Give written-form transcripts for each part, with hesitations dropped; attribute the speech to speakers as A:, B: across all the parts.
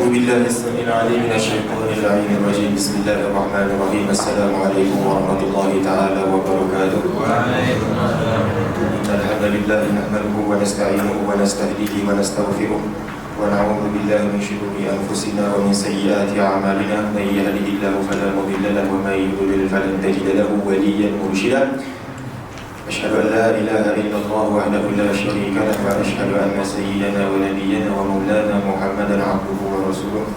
A: أعوذ بالله السميع العليم من الشيطان اللعين الرجيم. بسم الله الرحمن الرحيم. السلام عليكم ورحمة الله تعالى وبركاته.
B: وعليكم السلام.
A: إن الحمد لله نحمده ونستعينه ونستهديه ونستغفره ونعوذ بالله من شرور أنفسنا ومن سيئات أعمالنا. من يهده الله فلا مضل له ومن يضلل فلن تجد له وليا مرشدا. أشهد أن لا إله إلا الله وحده لا شريك له وأشهد أن سيدنا ونبينا ومولانا محمدا عبده ورسوله.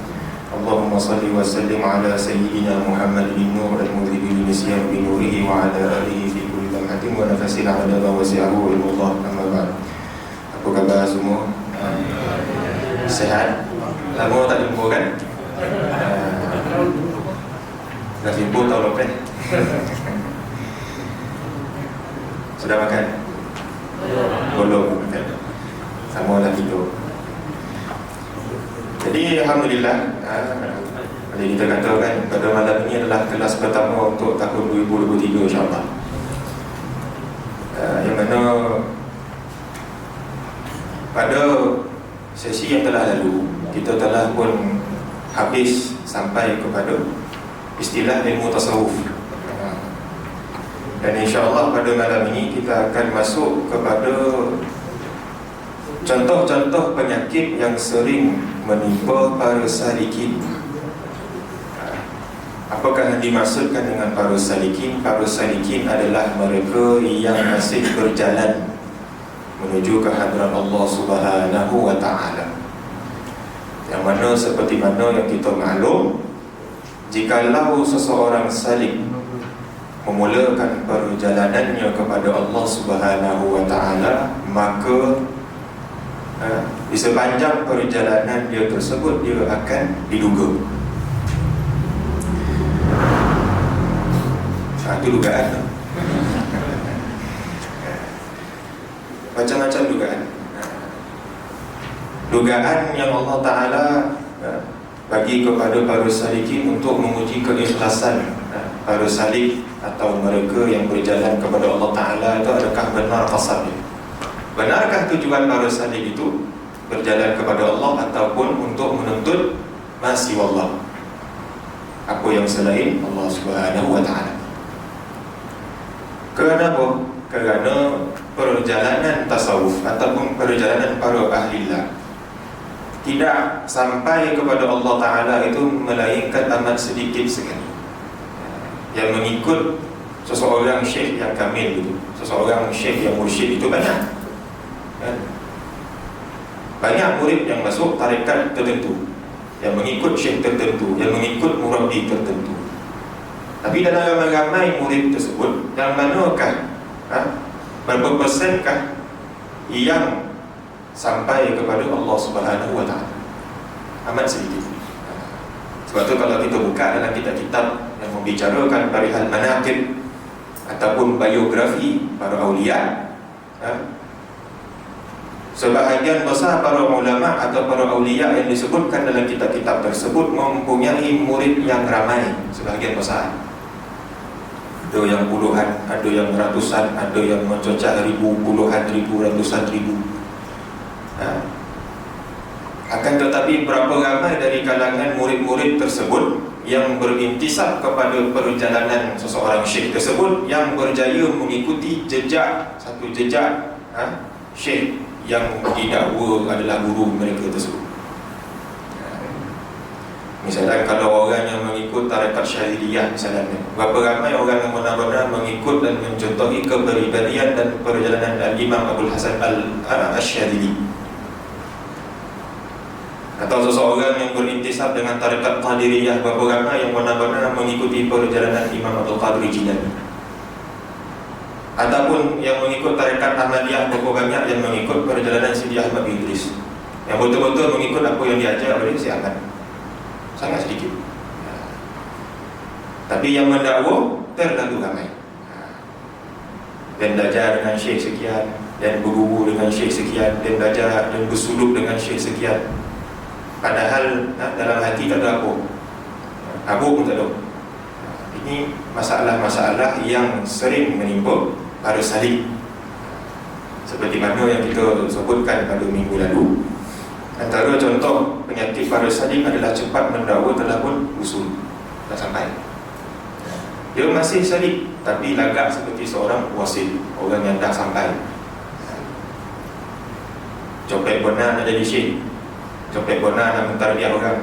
A: اللهم صل وسلم على سيدنا محمد النور المذهب للنسيان بنوره وعلى آله في كل لمحة ونفس عدد وسعه علم الله. أما بعد. Apa khabar semua? Sehat? Lama tak jumpa kan? Dah jumpa tahun lepas. Sudah makan? Belum makan. Sama lah tidur. Jadi Alhamdulillah, jadi kita katakan pada malam ini adalah kelas pertama untuk tahun 2023 insyaAllah. Yang mana pada sesi yang telah lalu kita telah pun habis sampai kepada istilah ilmu tasawuf. Dan insyaAllah pada malam ini kita akan masuk kepada contoh-contoh penyakit yang sering menimpa para salikin. Apakah yang dimaksudkan dengan para salikin? Para salikin adalah mereka yang masih berjalan menuju ke hadrat Allah Subhanahu wa ta'ala. Yang mana seperti mana yang kita maklum, jikalau seseorang salik memulakan perjalanannya kepada Allah Subhanahu wa ta'ala, maka di sepanjang perjalanan dia tersebut dia akan diduga. Itu dugaan. Macam-macam dugaan. Dugaan yang Allah Ta'ala bagi kepada para salikin untuk menguji keikhlasan para salik atau mereka yang berjalan kepada Allah Ta'ala itu adakah benar qasadnya? Benarkah tujuan para salik itu berjalan kepada Allah ataupun untuk menuntut masih Allah, apa yang selain Allah Subhanahu wa ta'ala? Kerana apa? Kerana perjalanan tasawuf ataupun perjalanan para ahlilah tidak sampai kepada Allah Ta'ala itu melainkan amat sedikit sekali. Yang mengikut seseorang syekh yang kamil itu, seseorang syekh yang mursyid itu banyak. Banyak murid yang masuk tarekat tertentu, yang mengikut syekh tertentu, yang mengikut murabbi tertentu. Tapi dalam ramai-ramai murid tersebut, yang manakah, berapa persenkah yang sampai kepada Allah Subhanahu wa ta'ala? Amat sedikit. Sebab tu kalau kita buka dalam kitab-kitab yang membicarakan perihal manaqib ataupun biografi para awliya, sebahagian besar para ulama atau para awliya yang disebutkan dalam kitab-kitab tersebut mempunyai murid yang ramai, sebahagian besar. Ada yang puluhan, ada yang ratusan, ada yang mencocah ribu, puluhan ribu, ratusan ribu. Akan tetapi berapa ramai dari kalangan murid-murid tersebut yang berintisab kepada perjalanan seseorang syekh tersebut, yang berjaya mengikuti jejak, satu jejak syekh yang didakwa adalah guru mereka tersebut. Misalnya kalau orang yang mengikut tarekat Syadziliyah misalnya, berapa ramai orang yang benar-benar mengikut dan mencontohi kepribadian dan perjalanan Al-Imam Abdul Hasan Al-Syadzili. Atau seseorang yang berintisab dengan tarekat Qadiriyah, berapa ramai yang benar-benar mengikuti perjalanan Imam Abdul Qadir Jilani. Ataupun yang mengikut tarekat Ahmadiyah, berapa banyak yang mengikut perjalanan Sidi Ahmad bin Idris, yang betul-betul mengikut apa yang diajar oleh Si Ahmad. Sangat sedikit. Tapi yang mendakwa terlalu ramai. Dan belajar dengan syekh sekian, dan berguru dengan syekh sekian, dan belajar dan bersuluk dengan syekh sekian. Padahal dalam hati tak ada apa, pun tak ada. Ini masalah-masalah yang sering menimpa para salik. Seperti mana yang kita sebutkan pada minggu lalu, Antara contoh penyakit para salib adalah cepat mendakwa telah pun usul, dah sampai. Dia masih salib tapi lagak seperti seorang wasil, orang yang dah sampai. Copet benar nak jadi syekh, copet benar nak mentarbiah orang.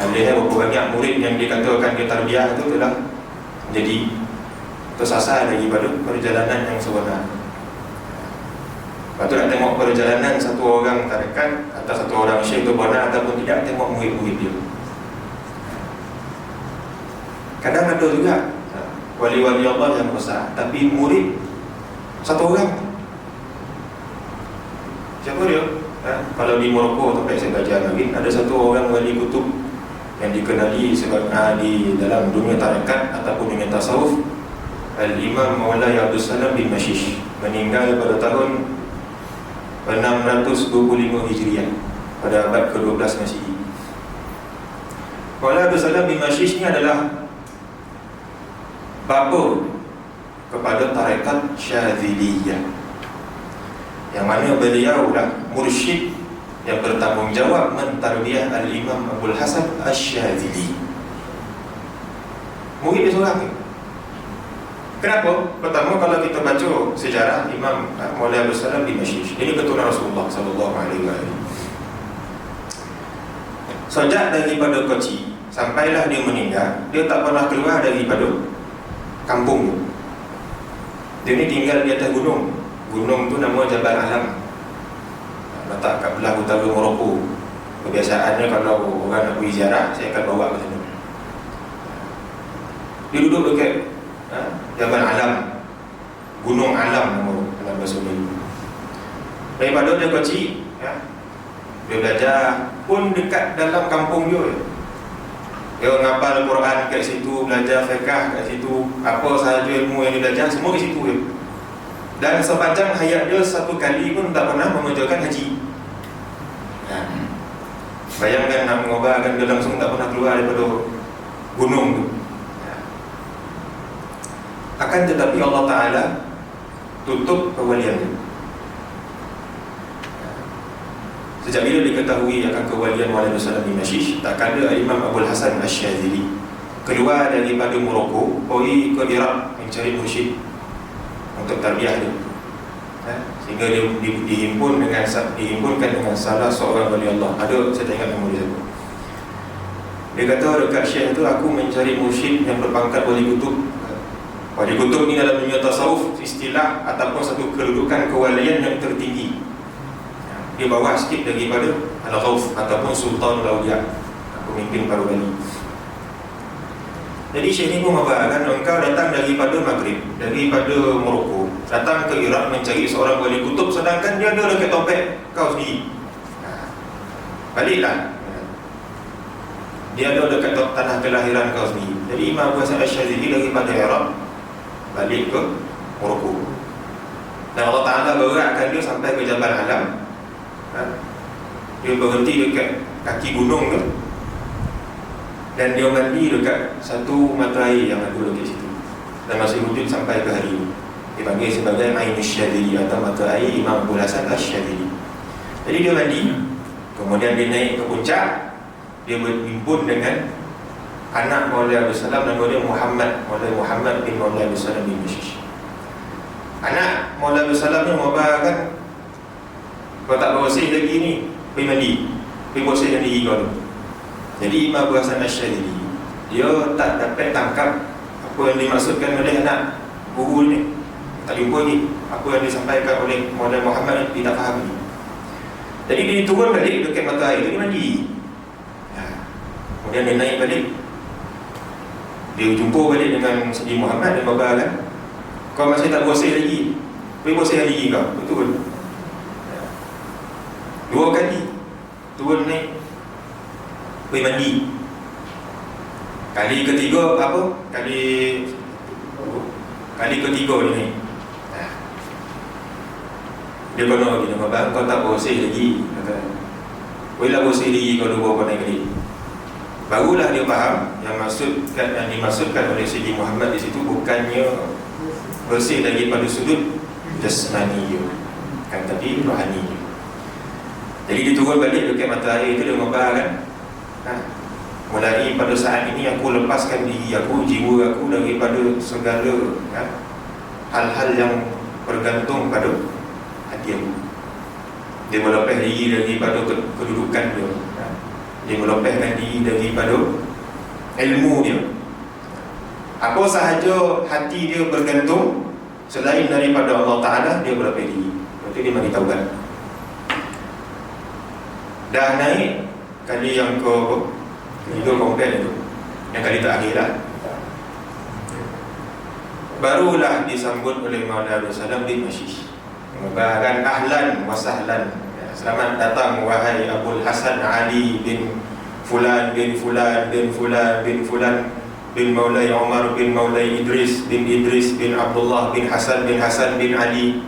A: Ada berapa banyak murid yang dikatakan dia tarbiah itu telah jadi tersasar lagi pada perjalanan yang sebenar. Lepas tu nak tengok perjalanan satu orang tarekat atau satu orang syekh itu benar ataupun tidak, tengok murid-murid dia. Kadang ada juga wali-wali Allah yang besar tapi murid satu orang. Siapa dia? Kalau di Morocco tempat saya belajar lagi, ada satu orang wali kutub yang dikenali sebagai di dalam dunia tarekat ataupun dunia tasawuf, Al-Imam Maulay Abdul Salam bin Mashish, meninggal pada tahun 625 Hijriah pada abad ke-12 Masihi. Maulay Abdul Salam bin Mashish ni adalah bapa kepada tarekat Syadziliyah, yang mana beliau lah mursyid yang bertanggungjawab mentarbiah Al-Imam Abdul Hasan Asy-Syadzili. Murid dia seorang ni. Kenapa? Pertama, kalau kita baca sejarah Imam Maulay Abdul Salam bin Mashish, ini keturunan Rasulullah sallallahu alaihi wasallam. Sejak daripada kecil sampailah dia meninggal, dia tak pernah keluar daripada kampung. Dia ni tinggal di atas gunung. Gunung tu nama Jabal Alam, letak kat belah utara Morocco. Kebiasaannya kalau orang nak pergi ziarah, saya akan bawa ke sana. Dia duduk dekat Jabal Alam, Gunung Alam nama dalam bahasa Melayu. Daripada dia kecil, dia belajar pun dekat dalam kampung dia. Dia ngapal Al-Quran kat situ, belajar fiqh kat situ, apa sahaja ilmu yang dia belajar semua kat situ je. Dan sepanjang hayat dia satu kali pun tak pernah mengerjakan haji. Bayangkan nak mengobarkan dia langsung tak pernah keluar daripada gunung tu. Akan tetapi Allah Ta'ala tutup kewalian dia. Sejak bila diketahui akan kewalian Maulana Salam bin Mashish, tak kala Imam Abdul Hasan Asy-Syadzili keluar daripada Morocco pergi ke Iraq mencari mursyid untuk tarbiyah dia. Sehingga dia dihimpunkan dengan salah seorang wali Allah. Ada, saya tak ingat nama dia. Dia kata dekat syekh tu, aku mencari mursyid yang berpangkat wali kutub. Wali kutub ni dalam dunia tasawuf istilah ataupun satu kedudukan kewalian yang tertinggi. Dia bawah sikit daripada Al-Ghauf ataupun Sultan Al-Awliya, pemimpin para wali. Jadi syekh ni pun mengabarkan, engkau datang daripada Maghrib, daripada Morocco, datang ke Iraq mencari seorang wali kutub, sedangkan dia ada dekat dompet kau sendiri. Baliklah. Dia ada dekat tanah kelahiran kau sendiri. Jadi Imam Abdul Hasan Asy-Syadzili daripada Iraq balik ke Morocco. Dan Allah Ta'ala beratkan dia sampai ke Jabal Alam. Dia berhenti dekat kaki gunung tu, dan dia mandi dekat satu mata air yang ada dekat situ, dan masih wujud sampai ke hari ini. Dipanggil sebagai Ainus Syadzili atau mata air Imam Abdul Hasan Asy-Syadzili. Jadi dia mandi, kemudian dia naik ke puncak. Dia berhimpun dengan anak Maulana Abdul Salam, nama dia Maulana Muhammad bin Maulana Abdul Salam bin Mashish. Anak Maulana Abdul Salam ni mengabarkan, kau tak bersih lagi ni, pergi mandi, pergi bersihkan diri kau tu. Jadi Imam Abdul Hasan Asy-Syadzili dia tak dapat tangkap apa yang dimaksudkan oleh anak guru ni. Tak jumpa lagi apa yang disampaikan oleh Maulana Muhammad ni, dia tak faham ni. Jadi dia turun balik dekat mata air tu, dia mandi. Kemudian dia naik balik, dia jumpa balik dengan Sidi Muhammad. Dia berkata, kau masih tak bersih lagi, pergi bersihkan diri kau. Betul. Dua kali turun naik, pergi mandi. Kali ketiga apa? Kali ketiga dia naik. Dia kena lagi, dia kata, kau tak bersih lagi. Kata, bolehlah bersih diri kau dua kau naik balik. Barulah dia faham yang dimaksudkan oleh Sidi Muhammad di situ bukannya bersih daripada sudut jasmani, kan, tapi rohani. Jadi dia turun balik dekat mata air itu, dia ngobar kan, mulai pada saat ini aku lepaskan diri aku, jiwa aku daripada segala hal-hal yang bergantung pada hati aku. Dia melepaskan diri daripada kedudukan dia, dia melepaskan diri daripada ilmu dia. Apa sahaja hati dia bergantung selain daripada Allah Ta'ala, dia berlepas diri. Lepas tu dia beritahu kan, dah naik kali yang ketiga komplain itu, yang kali terakhir lah, barulah disambut oleh Maulana Salam bin Mashish, mengabarkan ahlan wa sahlan, selamat datang wahai Abul Hasan Ali bin Fulan bin Fulan bin Fulan bin Fulan bin Maulai Umar bin Maulai Idris bin Abdullah bin Hasan bin Ali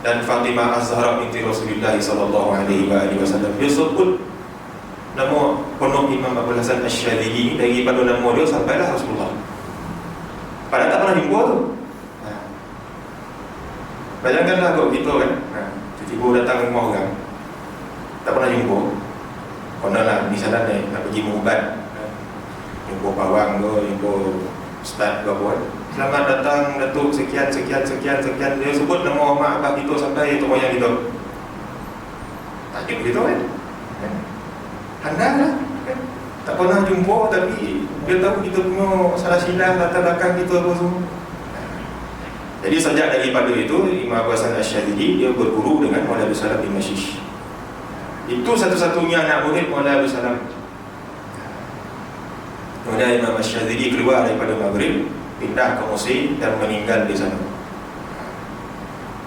A: dan Fatimah Az-Zahra binti Rasulullah sallallahu alaihi wasallam. Dia sebut nama penuh Imam Abul Hasan Asy-Syadzili daripada nama dia sampailah Rasulullah. Padahal tak pernah jumpa tu. Bayangkanlah kalau kita kan, tiba-tiba datang rumah orang, tak pernah jumpa. Konalah misalnya nak pergi mengubat, jumpa pawang ke, jumpa ustaz ke apa kan, selamat datang Datuk sekian. Dia sebut nama mak abah kita sampai tok moyang kita. Tak jumpa kita kan, handal lah kan? Tak pernah jumpa tapi dia tahu kita punya salah silap latar belakang kita apa semua. Jadi sejak daripada itu Imam Abul Hasan Asy-Syadzili dia berguru dengan Maulana Abdul Salam bin Mashish. Itu satu-satunya anak murid Maulana Abdul Salam. Kemudian Imam Asy-Syadzili keluar daripada Maghrib, pindah ke Mesir dan meninggal di sana,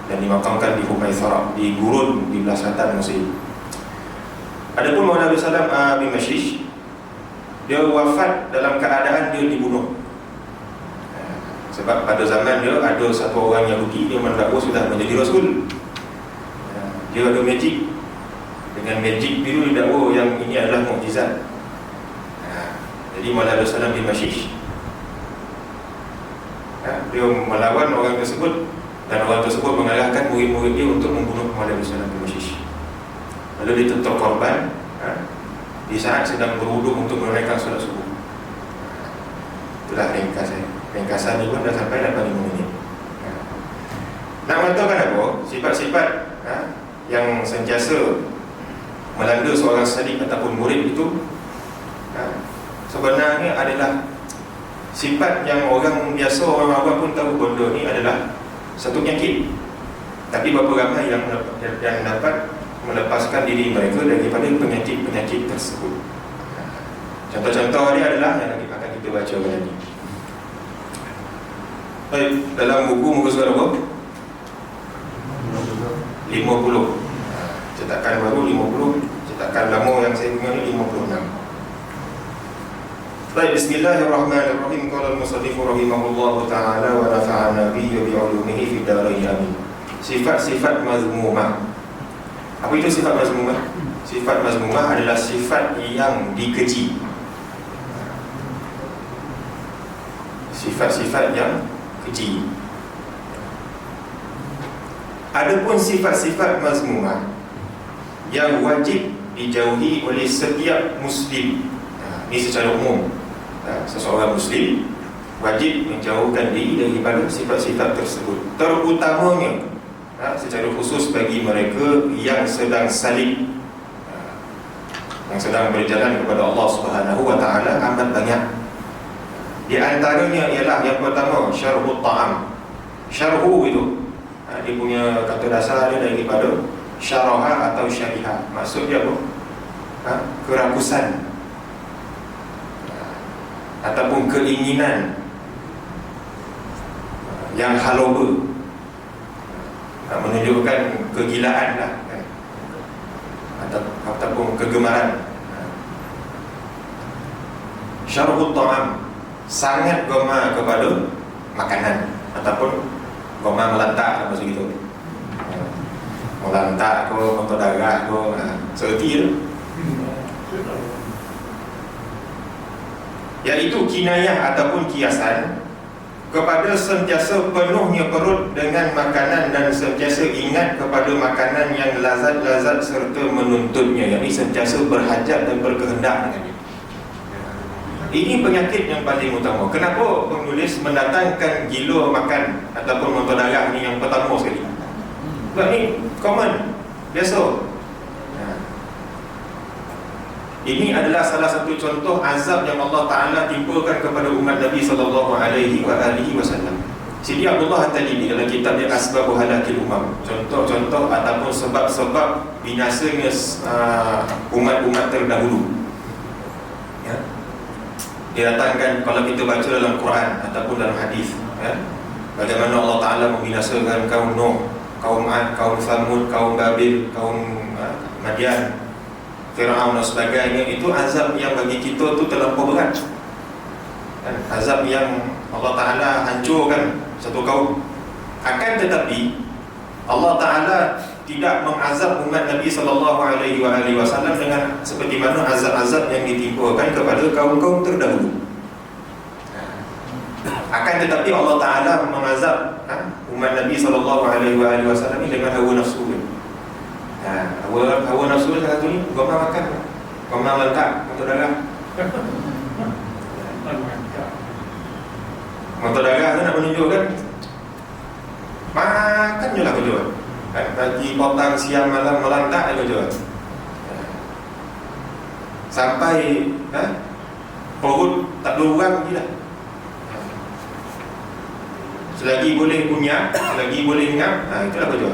A: dan dimakamkan di Humaitharah, di gurun di belah selatan Mesir. Adapun Maulana Abdul Salam bin Mashish, dia wafat dalam keadaan dia dibunuh. Sebab pada zaman dia ada satu orang Yahudi, dia mendakwa sudah menjadi Rasul. Dia ada magic. Dengan magic itu dia dakwa yang ini adalah mukjizat. Jadi Maulana Abdul Salam bin Mashish, dia melawan orang tersebut, dan orang tersebut mengalahkan murid-murid dia untuk membunuh Maulana Abdul Salam bin Mashish. Lalu dia tentu korban di saat sedang berwuduk untuk menunaikan solat subuh. Itulah ringkasan ni pun dah sampai 85 minit. Nak mengatakan apa? Sifat-sifat yang sentiasa melanda seorang sadik ataupun murid itu sebenarnya adalah sifat yang orang biasa, orang awam pun tahu benda ni adalah satu penyakit. Tapi berapa ramai yang dapat melepaskan diri mereka daripada penyakit-penyakit tersebut. Contoh-contoh dia adalah yang akan kita baca kali ini. Baik, dalam buku muka surat apa? 50. Cetakan baru 50, cetakan lama yang saya punya ni 56. Baik, bismillahirrahmanirrahim. Qala al-musannif rahimahullahu ta'ala wa nafa'ana bihi bi 'ulumihi fid dharain amin. Sifat-sifat mazmumah. Apa itu sifat mazmumah? Sifat mazmumah adalah sifat yang dikeji. Sifat-sifat yang keji. Adapun sifat-sifat mazmumah yang wajib dijauhi oleh setiap Muslim, ini secara umum, seseorang Muslim wajib menjauhkan diri daripada sifat-sifat tersebut, terutamanya secara khusus bagi mereka yang sedang salib, yang sedang berjalan kepada Allah Subhanahu wa ta'ala amat banyak. Di antaranya ialah yang pertama, syarhut ta'am. Syarhu itu dia punya kata dasar dia daripada syaraha atau syariha. Maksud dia apa? Kerakusan ataupun keinginan yang haloba, menunjukkan kegilaan lah, ataupun kegemaran. Syarhut ta'am, sangat gemar kepada makanan ataupun gemar melantak, macam itu. Melantak ke, motor darah ke, seperti itu. Iaitu kinayah ataupun kiasan kepada sentiasa penuhnya perut dengan makanan dan sentiasa ingat kepada makanan yang lazat-lazat serta menuntutnya, yakni sentiasa berhajat dan berkehendak dengannya. Ini penyakit yang paling utama. Kenapa penulis mendatangkan gila makan ataupun muntah darah ni yang pertama sekali? Sebab ni common, biasa. Ini adalah salah satu contoh azab yang Allah Ta'ala timpakan kepada umat Nabi SAW. Sidi Abdullah At-Talibi dalam kitab dia Asbabu Halakil Umam, contoh-contoh ataupun sebab-sebab binasanya umat-umat terdahulu. Dia datangkan, kalau kita baca dalam Quran ataupun dalam hadis, bagaimana Allah Ta'ala membinasakan kaum Nuh, kaum Ad, kaum Samud, kaum Babil, kaum Madian, Fir'aun dan sebagainya. Itu azab yang bagi kita tu terlampau berat, azab yang Allah Ta'ala hancurkan satu kaum. Akan tetapi Allah Ta'ala tidak mengazab umat Nabi SAW dengan seperti mana azab-azab yang ditimpakan kepada kaum-kaum terdahulu. Akan tetapi Allah Ta'ala mengazab umat Nabi SAW ini dengan hawa nafsu. Hawa nafsu dia kata ni, gomang makan, gomang letak untuk darah. Untuk darah tu nak menunjukkan makan je lah kerja. Pagi, petang, siang, malam, melantak je kerja. Sampai perut tak berurang lagi dah. Selagi boleh kunyah, selagi boleh ngap, itulah kerja.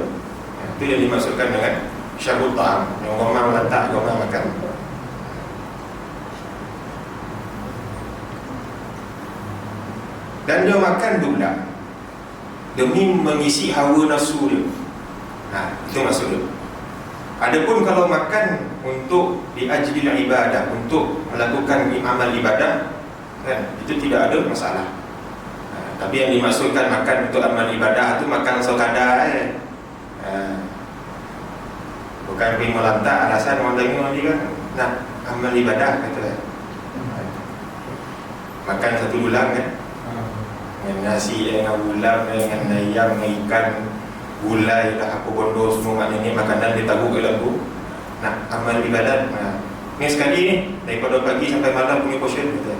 A: Itu yang dimaksudkan dengan syahud ta'am, yang gomang melantak, gomang makan. Dan dia makan pula demi mengisi hawa nafsu dia. Itu maksud dia. Adapun kalau makan untuk diajlil ibadah, untuk melakukan amal ibadah, itu tidak ada masalah. Tapi yang dimaksudkan makan untuk amal ibadah itu makan sekadar, bukan pergi melantak alasan orang tengok nanti kan nak amal ibadah kata. Makan satu bulan kan, dengan nasi, dengan ulam, dengan ayam, dengan ikan, gulai dah apa bondo semua, maknanya makanan dia taruh ke dalam tu. Nak amal ibadat, ni sekali ni daripada pagi sampai malam punya portion kita.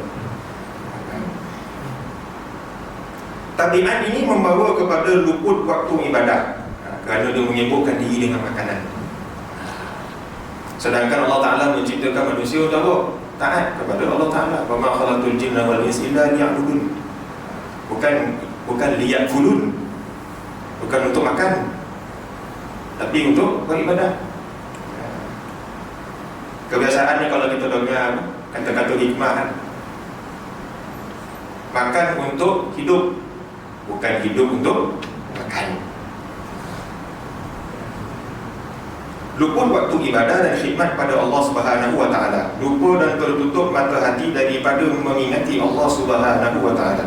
A: Tabiat ini membawa kepada luput waktu ibadah, kerana dia menyibukkan diri dengan makanan. Sedangkan Allah Ta'ala menciptakan manusia untuk taat kepada Allah Ta'ala. Wa ma khalaqtul jinna wal insa illa liya'budun. Bukan liya'kulun, bukan untuk makan, tapi untuk beribadah. Kebiasaan ni kalau kita dengar kata-kata hikmah kan, makan untuk hidup, bukan hidup untuk makan. Luput waktu ibadah dan khidmat pada Allah Subhanahu wa Ta'ala, lupa dan tertutup mata hati daripada mengingati Allah Subhanahu wa Ta'ala.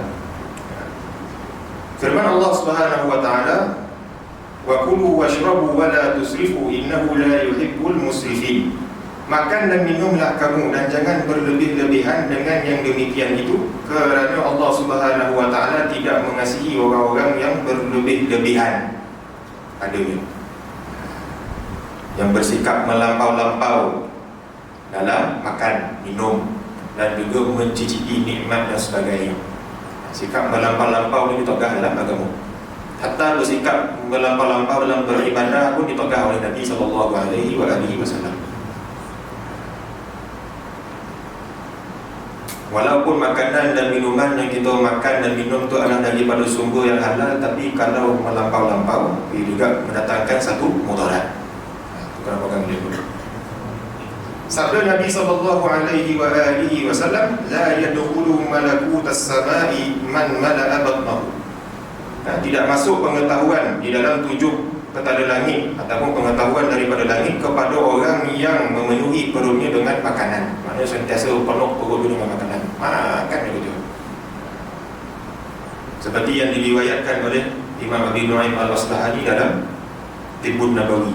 A: Firman Allah Subhanahu wa Ta'ala, wa kulu washrabu wa la tusrifu innahu la yuhibbul musrifin. Makan dan minumlah kamu dan jangan berlebih-lebihan dengan yang demikian itu, kerana Allah Subhanahu wa Ta'ala tidak mengasihi orang-orang yang berlebih-lebihan padanya, yang bersikap melampau-lampau dalam makan, minum dan juga mencicipi nikmat dan sebagainya. Sikap melampau-lampau ini ditogah dalam agama. Hatta bersikap melampau-lampau dalam beribadah pun ditogah oleh Nabi SAW. Walaupun makanan dan minuman yang kita makan dan minum itu adalah daripada sumber yang halal, tapi kalau melampau-lampau ia juga mendatangkan satu mudarat. Itu kenapa kami lihat. Sabda Nabi SAW, la yadkhulu malakutas samai man mala'a batnahu. Tidak masuk pengetahuan di dalam 7 petala langit ataupun pengetahuan daripada langit kepada orang yang memenuhi perutnya dengan makanan. Maksudnya sentiasa penuh perut dengan makanan. Makan begitu. Seperti yang diriwayatkan oleh Imam Abi Nu'aim Al-Asbahani dalam Tibbun Nabawi,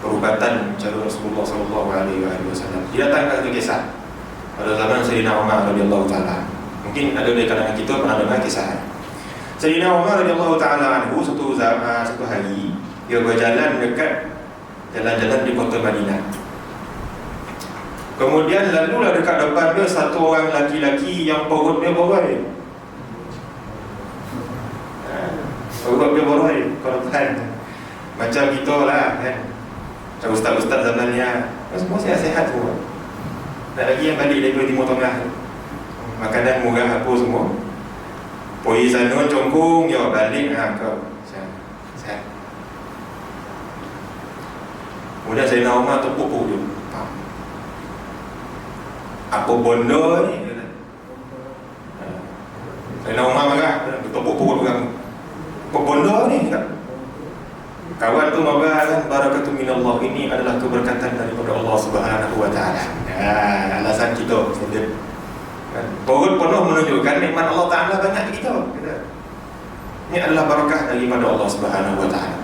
A: perubatan cara Rasulullah SAW. Dia datangkan satu kisah pada zaman Sayyidina Umar radhiyallahu ta'ala. Mungkin ada dari kalangan kita pernah dengar kisah. Sayyidina Umar radhiyallahu ta'ala anhu satu hari dia berjalan dekat jalan-jalan di kota Madinah. Kemudian lalulah dekat depan dia satu orang laki-laki yang perut dia borai. Perut dia borai, korban. Macam kita lah kan. Macam ustaz-ustaz zaman ni semua sihat-sihat semua. Tak lagi yang balik daripada Timur Tengah, makanan murah apa semua. Pergi sana congkong, ya balik kau sihat. Kemudian Sayyidina Umar tepuk dia. Apa bondo ni? Sayyidina Umar marah, tepuk orang. Apa bondo ni? Kawan tu marah kan, barakatuh minallah, ini adalah keberkatan daripada Allah Subhanahu wa ta'ala. Alasan kita standard. Perut penuh menunjukkan nikmat Allah Ta'ala banyak di kita. Ini adalah barakah daripada Allah Subhanahu wa ta'ala.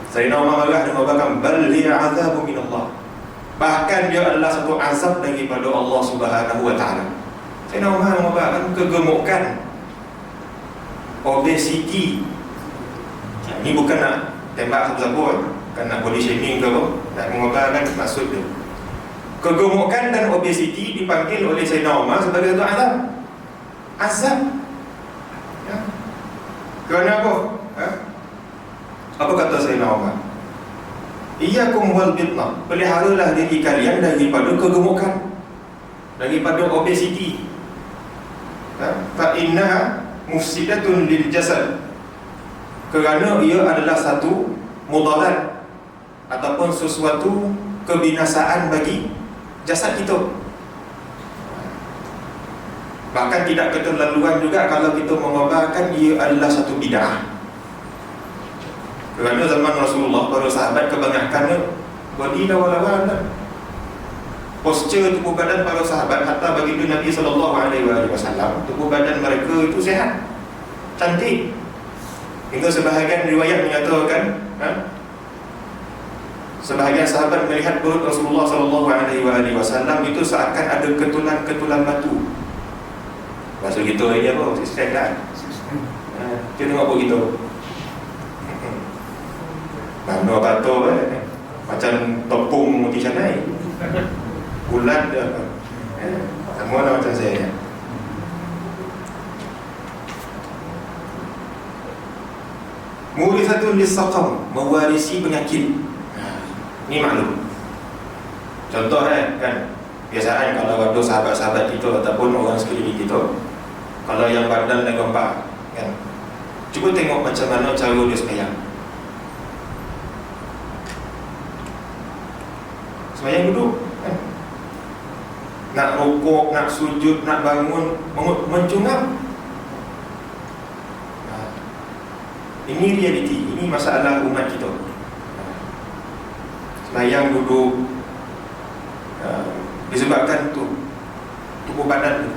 A: Sayyidina Umar marah dan mengatakan bal hiya azabu minallah. Bahkan dia adalah satu azab daripada Allah Subhanahu wa ta'ala. Sayyidina Umar mengatakan kegemukan, obesiti. Ini bukan nak tembak siapa-siapa, bukan nak body shaming ke apa, nak mengobarkan maksud dia. Kegemukan dan obesiti dipanggil oleh Sayyidina Umar sebagai satu azab. Azab. Ya. Kerana apa? Apa kata Sayyidina Umar? Iyyakum wal bitnah, peliharalah diri kalian daripada kegemukan, daripada obesiti. Fa innaha mufsidatun lil jasad. Kerana ia adalah satu mudarat ataupun sesuatu kebinasaan bagi jasad kita. Bahkan tidak keterlaluan juga kalau kita mengabarkan ia adalah satu bid'ah. Kerana zaman Rasulullah, para sahabat kebanyakannya body lawa-lawa, posture tubuh badan para sahabat, hatta baginda Nabi SAW, tubuh badan mereka itu sihat, cantik. Hingga sebahagian riwayat menyatakan sebahagian sahabat melihat perut Rasulullah SAW itu seakan ada ketulan-ketulan batu. Maksud kita ini apa? Six-pack lah. Kita tengok apa kita mana batu macam tepung muti canai, bulat dia semua lah macam saya. Murithatun lis-saqam, mewarisi penyakit. Ini maklum. Contoh kan, biasaan kalau ada sahabat-sahabat kita ataupun orang sekeliling kita, kalau yang badan dan gempak kan, cuba tengok macam mana cara dia sembahyang. Sembahyang duduk kan? Nak rukuk, nak sujud, nak bangun, mencungap. Ini realiti, ini masalah umat kita. Sembahyang duduk disebabkan tubuh badan.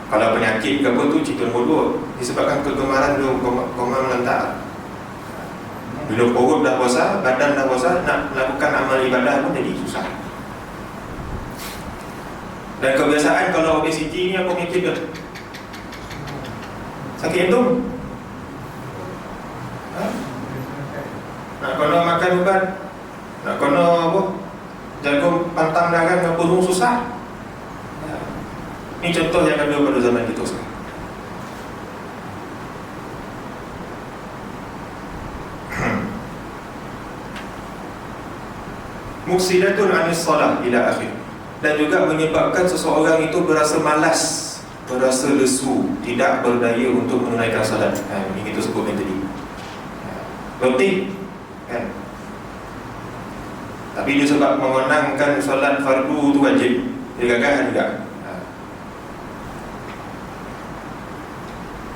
A: Kalau penyakit ke apa tu cerita nombor 2, disebabkan kegemaran dia koma melentak. Bila perut dah puasa, badan dah puasa, nak melakukan amal ibadah pun jadi susah. Dan kebiasaan kalau obesiti ni apa penyakit dia? Sakit jantung. Nak kena makan ubat, nak kena apa, jagung pantang darah dengan pun susah. Ini contoh yang ada pada zaman kita sekarang. Muksidatun anis salah ila akhir. Dan juga menyebabkan seseorang itu berasa malas, berasa lesu, tidak berdaya untuk menunaikan salat. Ini kita sebut tadi. Roti kan? Tapi dia sebab mengenangkan solat fardu tu wajib, dia gagah juga.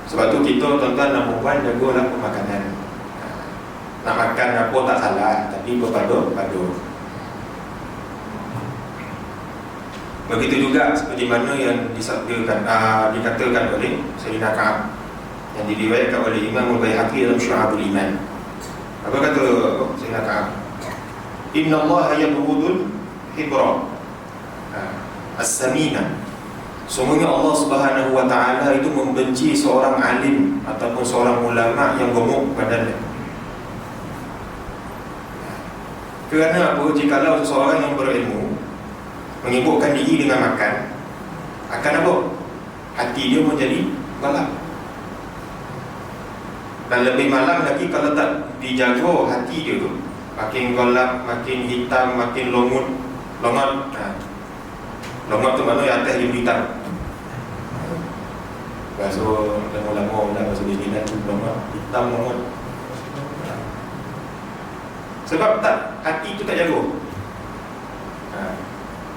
A: Sebab tu kita tuan-tuan dan puan jagolah pemakanan. Nak makan apa tak salah, tapi berpadu-padu. Begitu juga seperti mana yang disabdakan, dikatakan oleh Sayyidina Ka'ab, yang diriwayatkan oleh Imam Al-Baihaqi dalam Syu'abul Iman. Apa kata Sayyidina Ka'ab? Inna Allah yabghudul hibra as-samina Semuanya Allah Subhanahu wa ta'ala itu membenci seorang alim ataupun seorang ulama yang gemuk badannya. Kerana apa? Jikalau seseorang yang berilmu menyibukkan diri dengan makan, akan apa? Hati dia menjadi gelap. Dan lebih malam lagi kalau tak dijaga hati dia tu, makin gelap, makin hitam, makin longot. Longot tu mana yang atas dia hitam. Bahasa lama-lama dah bahasa dia tu longot, hitam longot. Sebab tak, hati tu tak jaga.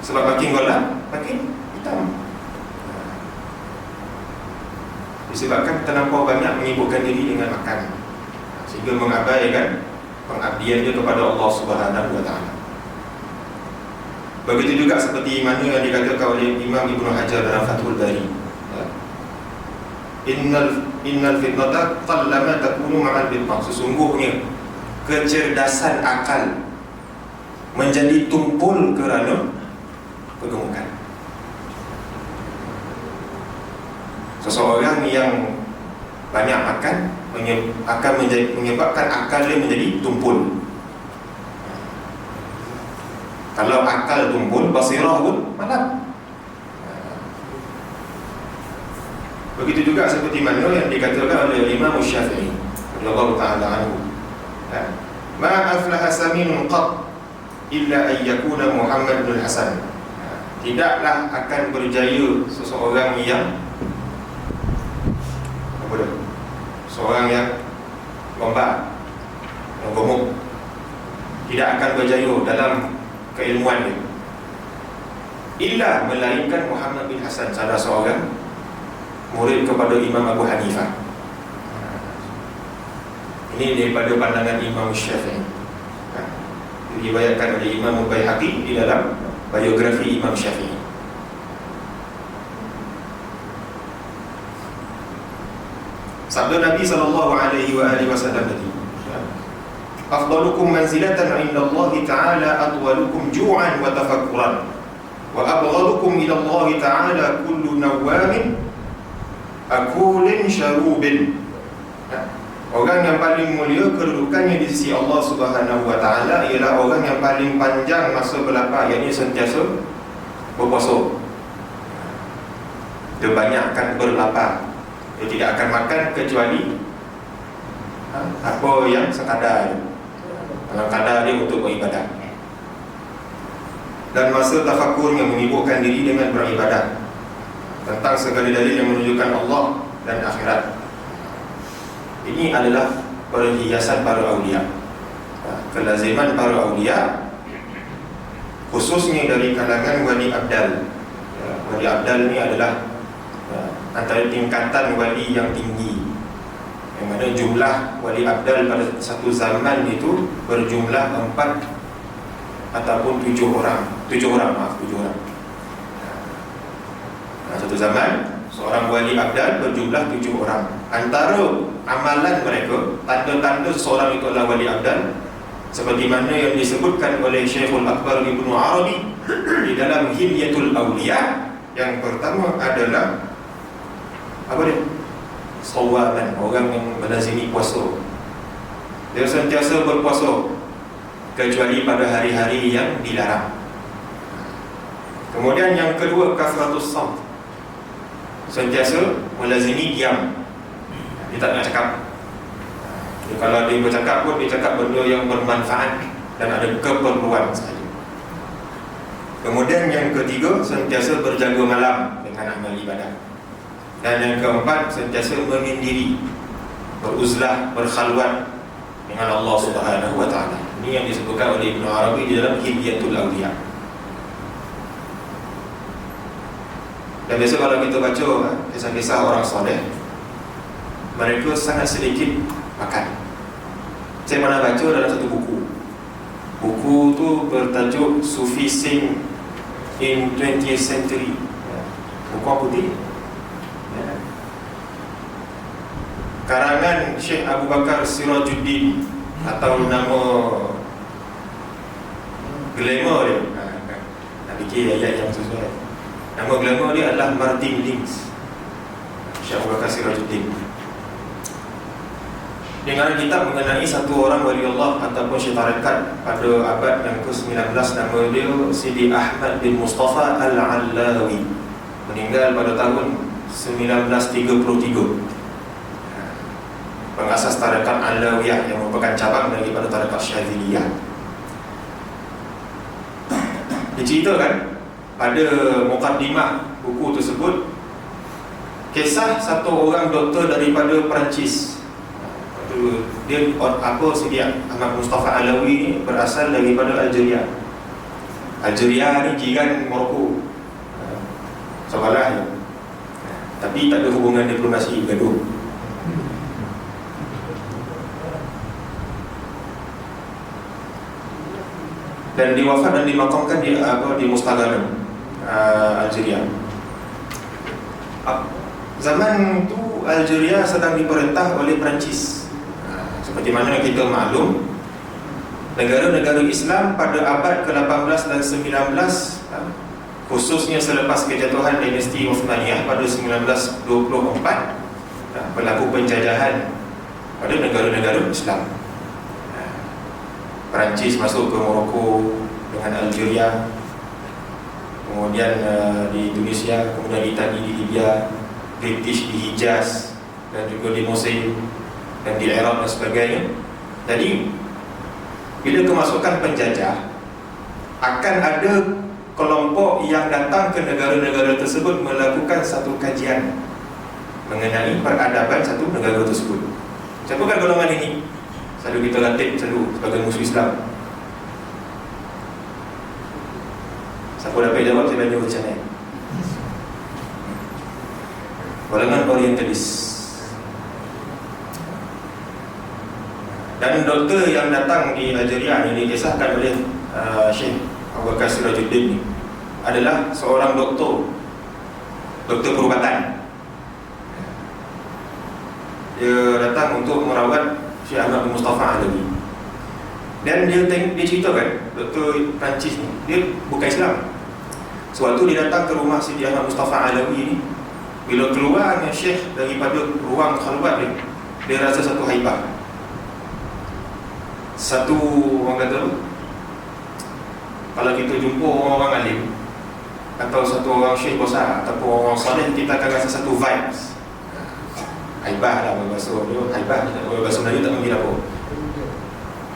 A: Sebab makin gelap, makin hitam. Disebabkan terlampau banyak menyibukkan diri dengan makan, sehingga mengabaikan pengabdian dia kepada Allah Subhanahu wa ta'ala. Begitu juga seperti mana yang dikatakan oleh Imam Ibn Hajar dalam Fathul Bari, Innal fitnata qallama takunu ma'al bid'ah. Sesungguhnya kecerdasan akal menjadi tumpul kerana kegemukan. Seseorang yang banyak makan akan menyebabkan akal dia menjadi tumpul. Kalau akal tumpul, basirah pun malam. Begitu juga seperti mana yang dikatakan oleh Imam Syafi'i radhiyallahu ta'ala anhu, ma aflaha saminun qat illa an yakuna Muhammad bin Hasan. Tidaklah akan berjaya seseorang yang seorang yang gombak, yang gemuk, tidak akan berjaya dalam keilmuan dia, illa melainkan Muhammad bin Hasan, salah seorang murid kepada Imam Abu Hanifah. Ini daripada pandangan Imam Syafi'i. Diriwayatkan oleh Imam Baihaqi di dalam biografi Imam Syafi'i. Sabda Nabi SAW tadi, afdalukum manzilatan indallahi ta'ala atwalukum ju'an wa tafakkuran wa abghadukum ilallahi ta'ala kullu nawamin akulin syarubin. Orang yang paling mulia kedudukannya di sisi Allah Subhanahu wa ta'ala ialah orang yang paling panjang masa berlapar, iaitu sentiasa berpuasa. Dia banyakkan berlapar. Dia tidak akan makan kecuali apa yang sekadar, dalam kadar dia untuk beribadah. Dan masa tafakurnya menyibukkan diri dengan beribadah tentang segala dalil yang menunjukkan Allah dan akhirat. Ini adalah perhiasan para awliya, kelaziman para awliya, khususnya dari kalangan wali abdal. Wali abdal ini adalah antara tingkatan wali yang tinggi, yang mana jumlah wali abdal pada satu zaman itu berjumlah 4 ataupun 7 orang. 7 orang. Satu zaman seorang wali abdal berjumlah 7 orang. Antara amalan mereka, tanda-tanda seorang itu adalah wali abdal, seperti mana yang disebutkan oleh Syekhul Akbar Ibnu Arabi di dalam Hilyatul Awliya. Yang pertama adalah apa dia? Sawaman, orang yang melazimi puasa. Dia sentiasa berpuasa kecuali pada hari-hari yang dilarang. Kemudian yang kedua, kafratus samt, sentiasa melazimi diam. Dia tak nak cakap. Kalau dia bercakap pun, dia cakap benda yang bermanfaat dan ada keperluan sahaja. Kemudian yang ketiga, sentiasa berjaga malam dengan amal ibadah. Dan yang keempat, sentiasa menyendiri, beruzlah, berkhalwat dengan Allah Subhanahu wa ta'ala. Ini yang disebutkan oleh Ibn Arabi di dalam Hilyatul Awliya. Dan biasa kalau kita baca kisah-kisah orang soleh, mereka sangat sedikit makan. Saya pernah baca dalam satu buku. Buku tu bertajuk Sufism in 20th Century. Buku apa putih, karangan Syekh Abu Bakar Sirajuddin, atau nama glamour dia. Nak fikir ayat yang sesuai. Nama glamour dia adalah Martin Links, Syekh Abu Bakar Sirajuddin. Dia ngarang kitab mengenai satu orang wali Allah ataupun syekh tarekat pada abad yang ke-19. Nama dia Sidi Ahmad bin Mustafa Al-Allawi, meninggal pada tahun 1933. Pengasas tarekat Allawiyah yang merupakan cabang daripada tarekat Syadziliyah. Diceritakan pada mukaddimah buku tersebut kisah satu orang doktor daripada Perancis. Dia Sidi Ahmad Mustafa Alawi ni berasal daripada Algeria. Algeria ni jiran Morocco, sebelah je, tapi tak ada hubungan diplomasi, gaduh. Dan dia wafat dan dimakamkan di Mostaganem, Algeria. Zaman itu Algeria sedang diperintah oleh Perancis. Seperti mana kita maklum, negara-negara Islam pada abad ke-18 dan 19, khususnya selepas kejatuhan dinasti Uthmaniyah pada 1924, berlaku penjajahan pada negara-negara Islam. Perancis masuk ke Morocco dengan Algeria, kemudian di Tunisia, kemudian Itali di Libya, British di Hijaz, dan juga di Mosul dan di Iraq dan sebagainya. Jadi bila kemasukan penjajah, akan ada kelompok yang datang ke negara-negara tersebut melakukan satu kajian mengenai peradaban satu negara tersebut. Siapakah golongan ini? Selalu kita latih sebagai musuh Islam. Siapa dapat jawab, saya bagi macam ni. Golongan Orientalis. Dan doktor yang datang di Algeria ini dikisahkan oleh Syekh Abu Bakar Sirajuddin ni adalah seorang doktor perubatan. Dia datang untuk merawat Syekh Ahmad bin Mustafa Alawi. Dan dia ceritakan, doktor Perancis ni, dia bukan Islam. Sewaktu dia datang ke rumah Sidi Ahmad Mustafa Alawi ni, bila keluar Syekh daripada ruang khalwat dia rasa satu haibah, satu, orang kata apa, kalau kita jumpa orang alim atau satu orang syekh besar ataupun orang saleh, kita akan rasa satu vibes. Haibah lah bahasa dia, haibah, bahasa Melayu tak panggil apa.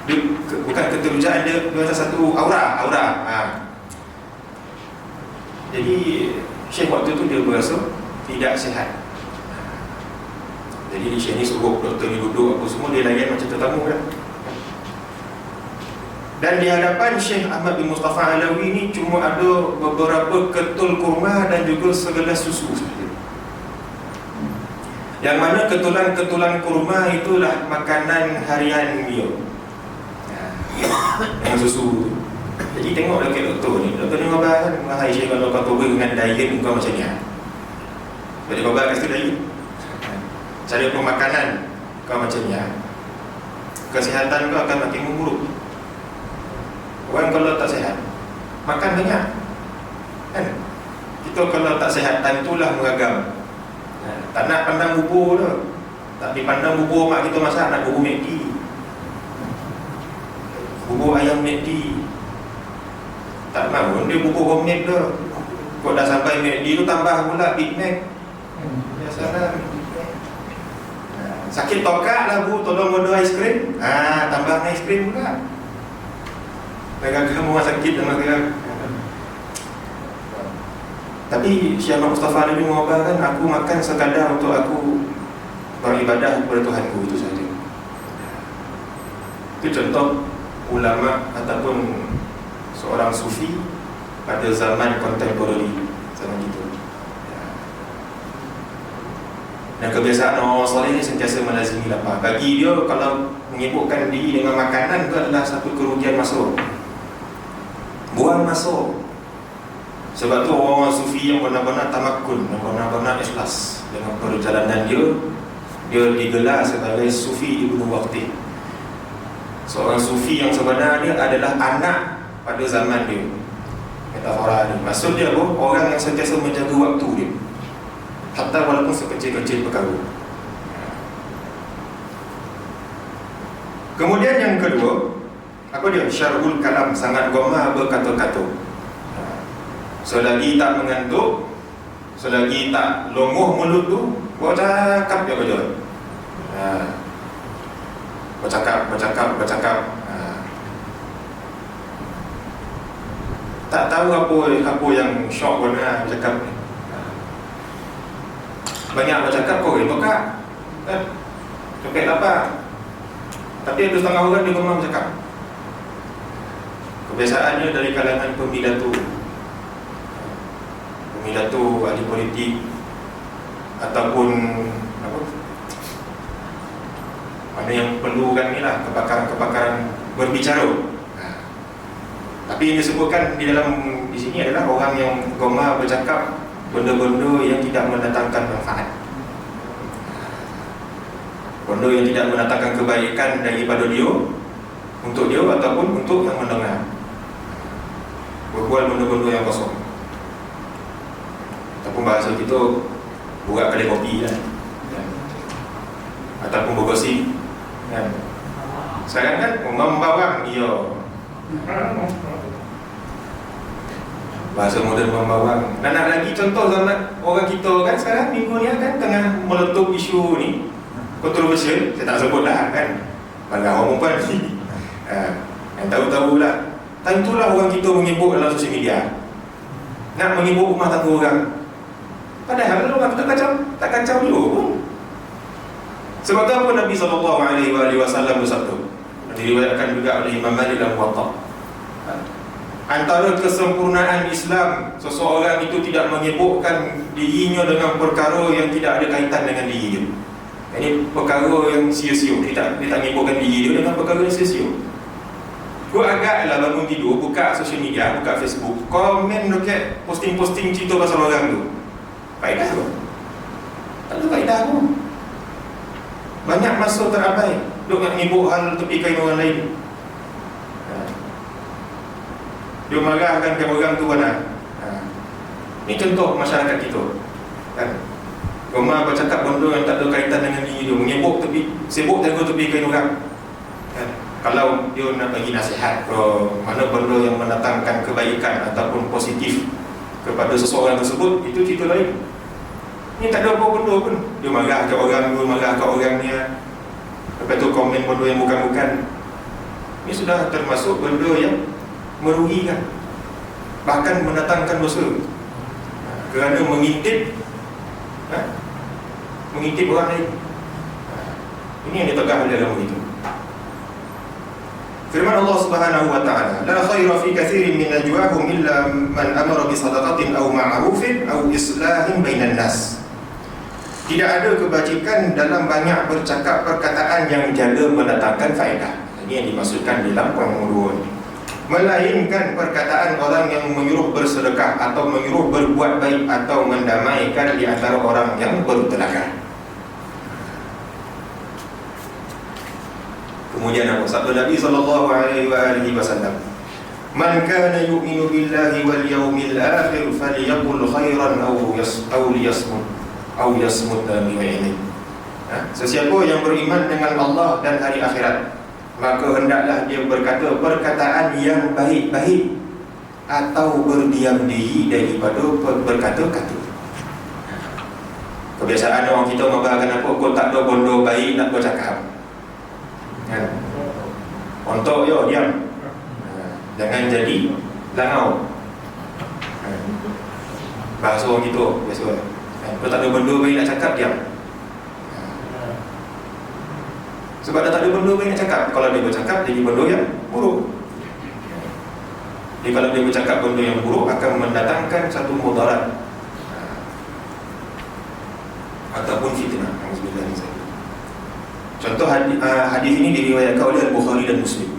A: Dia bukan keterujaan, dia rasa satu aura. Jadi syekh waktu tu dia berasa tidak sihat. Jadi syekh ni suruh doktor ni duduk apa semua, dia layan macam tetamu kan. Dan di hadapan Syekh Ahmad bin Mustafa Alawi ni cuma ada beberapa ketul kurma dan juga segelas susu sahaja. Yang mana ketulan-ketulan kurma itulah makanan harian dia, dengan susu. Jadi tengoklah ke doktor ni. Doktor ni khabar kan, "Wahai Syekh, kalau kau toba dengan diet kau macam ni." Jadi khabar kasi diet, cara pemakanan kau macam ni, kesihatan kau akan makin memburuk. Orang kalau tak sihat, makan banyak kan? Kita kalau tak sihat, tentulah meragam. Tak nak pandang bubur tu, tak dipandang bubur mak kita masak, nak bubur McD, bubur ayam McD. Tak mahu dia bubur homemade tu. Kau dah sampai McD tu, tambah pula Big Mac. Biasalah. Sakit tokak lah bu, tolong order aiskrim. Tambah aiskrim pula. Mereka rumah sakit dan mereka. Tapi Syekh Ahmad Mustafa Alawi mengabarkan, aku makan sekadar untuk aku beribadah kepada Tuhanku, itu saja. Itu contoh ulama ataupun seorang sufi pada zaman kontemporari, zaman itu. Dan kebiasaan orang soleh ni sentiasa melazimi lapar. Bagi dia, kalau menyibukkan diri dengan makanan, itu adalah satu kerugian masuk, buang masuk. Sebab tu orang sufi yang benar-benar tamakun, yang benar-benar ikhlas dengan perjalanan dia, dia digelar sebagai Sufi Ibnu Waqti. Seorang sufi yang sebenarnya adalah anak pada zaman dia. metafora ni. Maksud dia apa? Orang yang sentiasa menjaga waktu dia, hatta walaupun sekecil-kecil perkara. Kemudian yang kedua, apa dia? Syarhul kalam, sangat gemar berkata-kata. Selagi tak mengantuk, selagi tak longoh mulut tu, buat cakap je kerja. Bercakap. Tak tahu apa yang syok pun bercakap. Banyak bercakap kau tokak. Copet lapar. Tapi ada setengah orang dia memang bercakap. Kebiasaannya dari kalangan pemilatu, ahli politik, ataupun apa, mana yang perlukan ni lah, kepakaran berbicara. Tapi yang disebutkan di sini adalah orang yang gemar bercakap benda-benda yang tidak mendatangkan manfaat, benda yang tidak mendatangkan kebaikan daripada dia, untuk dia ataupun untuk yang mendengar. Berbual benda-benda yang kosong, ataupun bahasa kita buat kedai kopi kan? Ataupun bergosip kan? Sekarang kan membawang, bahasa moden membawang. Dan nak lagi contoh zaman orang kita kan sekarang minggu ni kan tengah meletup isu ni kontroversial, saya tak sebut lah kan, bangga orang perempuan ni yang tahu-tahu lah. Tentulah orang kita menyebut dalam sosial media, nak menyebut rumah tangga orang, padahal rumah kita tak kacau dulu pun. Sebab tu apa Nabi SAW bersabda, diriwayatkan juga oleh Imam Malik dalam Muwatta, antara kesempurnaan Islam, seseorang itu tidak menyebutkan dirinya dengan perkara yang tidak ada kaitan dengan diri dia. Ini perkara yang sia-sia. Dia tak menyebutkan diri dia dengan perkara yang sia-sia. Kau agaklah bangun tidur, buka sosial media, buka Facebook, komen dekat posting-posting cerita pasal orang tu. Faedah tu? Tak ada faedah pun. Banyak masa terabai duk nak menyebut hal tepi kain orang lain. Dia marahkan ke orang tu mana. Ini contoh masyarakat kita kan? Gemar bercakap benda yang tak ada kaitan dengan diri dia, sibuk jaga tepi kain orang kan? Kalau dia nak bagi nasihat ke mana benda yang mendatangkan kebaikan ataupun positif kepada seseorang tersebut, itu cerita lain. Ini tak ada apa benda pun. Dia marah ke orang tu, marah ke orangnya, lepas tu komen benda yang bukan-bukan. Ini sudah termasuk benda yang merugikan, bahkan mendatangkan dosa, kerana mengintip orang lain. Ini yang ditegah oleh agama itu. Firman Allah Subhanahu wa taala, la khaira fi katsirin min najwahum illa man amara bi sadaqatin aw ma'rufin aw islahin bainan nas. Tidak ada kebajikan dalam banyak bercakap perkataan yang jaga mendatangkan faedah. Ini yang dimaksudkan dalam poin nomor 2 ini. Melainkan perkataan orang yang menyuruh bersedekah atau menyuruh berbuat baik atau mendamaikan di antara orang yang bertenaga. Kemudian apa? Sabda Nabi SAW, man kana yu'minu billahi wal yawmil akhir falyaqul khairan aw yasmut min ilmi. Sesiapa yang beriman dengan Allah dan hari akhirat, maka hendaklah dia berkata perkataan yang baik-baik atau berdiam diri daripada berkata-kata. Kebiasaan orang kita membahagikan apa? Kau tak ada benda baik nak bercakap kan? Untuk diam, jangan jadi langau. Bahasa orang kita biasa kan? Kau tak ada benda baik nak cakap, diam. Sebab dah tak ada benda baik nak cakap. Kalau dia bercakap jadi benda yang buruk. Jadi kalau dia bercakap benda yang buruk, akan mendatangkan satu mudarat ataupun fitnah. Contoh hadis ini diriwayatkan oleh Al-Bukhari dan Muslim,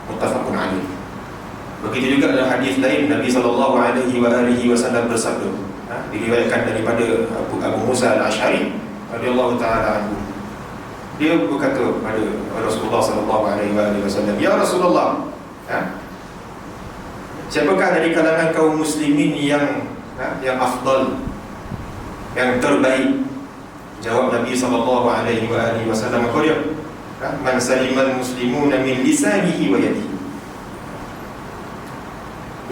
A: muttafaqun alaih. Begitu juga dalam hadis lain Nabi SAW bersabda, diriwayatkan daripada Abu Musa Al-Asy'ari radhiyallahu taala anhu. Dia berkata kepada Rasulullah SAW, ya Rasulullah, Siapakah dari kalangan kaum muslimin yang afdal, yang terbaik? Jawab Nabi SAW, apa dia? Man salimal muslimuna min lisanihi wa yadihi,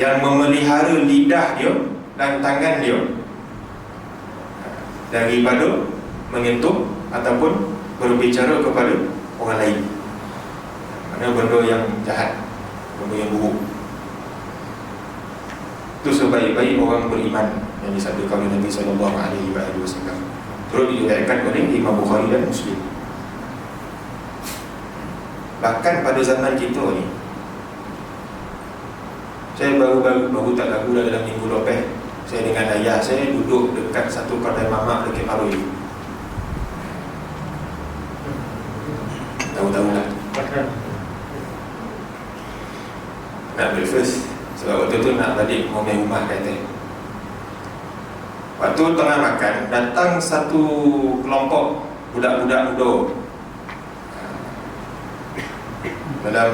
A: yang memelihara lidah dia dan tangan dia daripada menyentuh ataupun berbicara kepada orang lain. Mana benda yang jahat, benda yang buruk. Itu sebaik-baik orang beriman yang disabdakan oleh Nabi SAW. Terus diriwayatkan oleh Imam Bukhari dan Muslim. Bahkan pada zaman kita ni, saya baru tak lagu dalam minggu lepas, saya dengan ayah saya duduk dekat satu kedai mamak dekat Marui. Tahu-tahu lah, nak breakfast. Sebab waktu tu nak balik mau main rumah kata. Waktu tengah makan, datang satu kelompok budak-budak muda dalam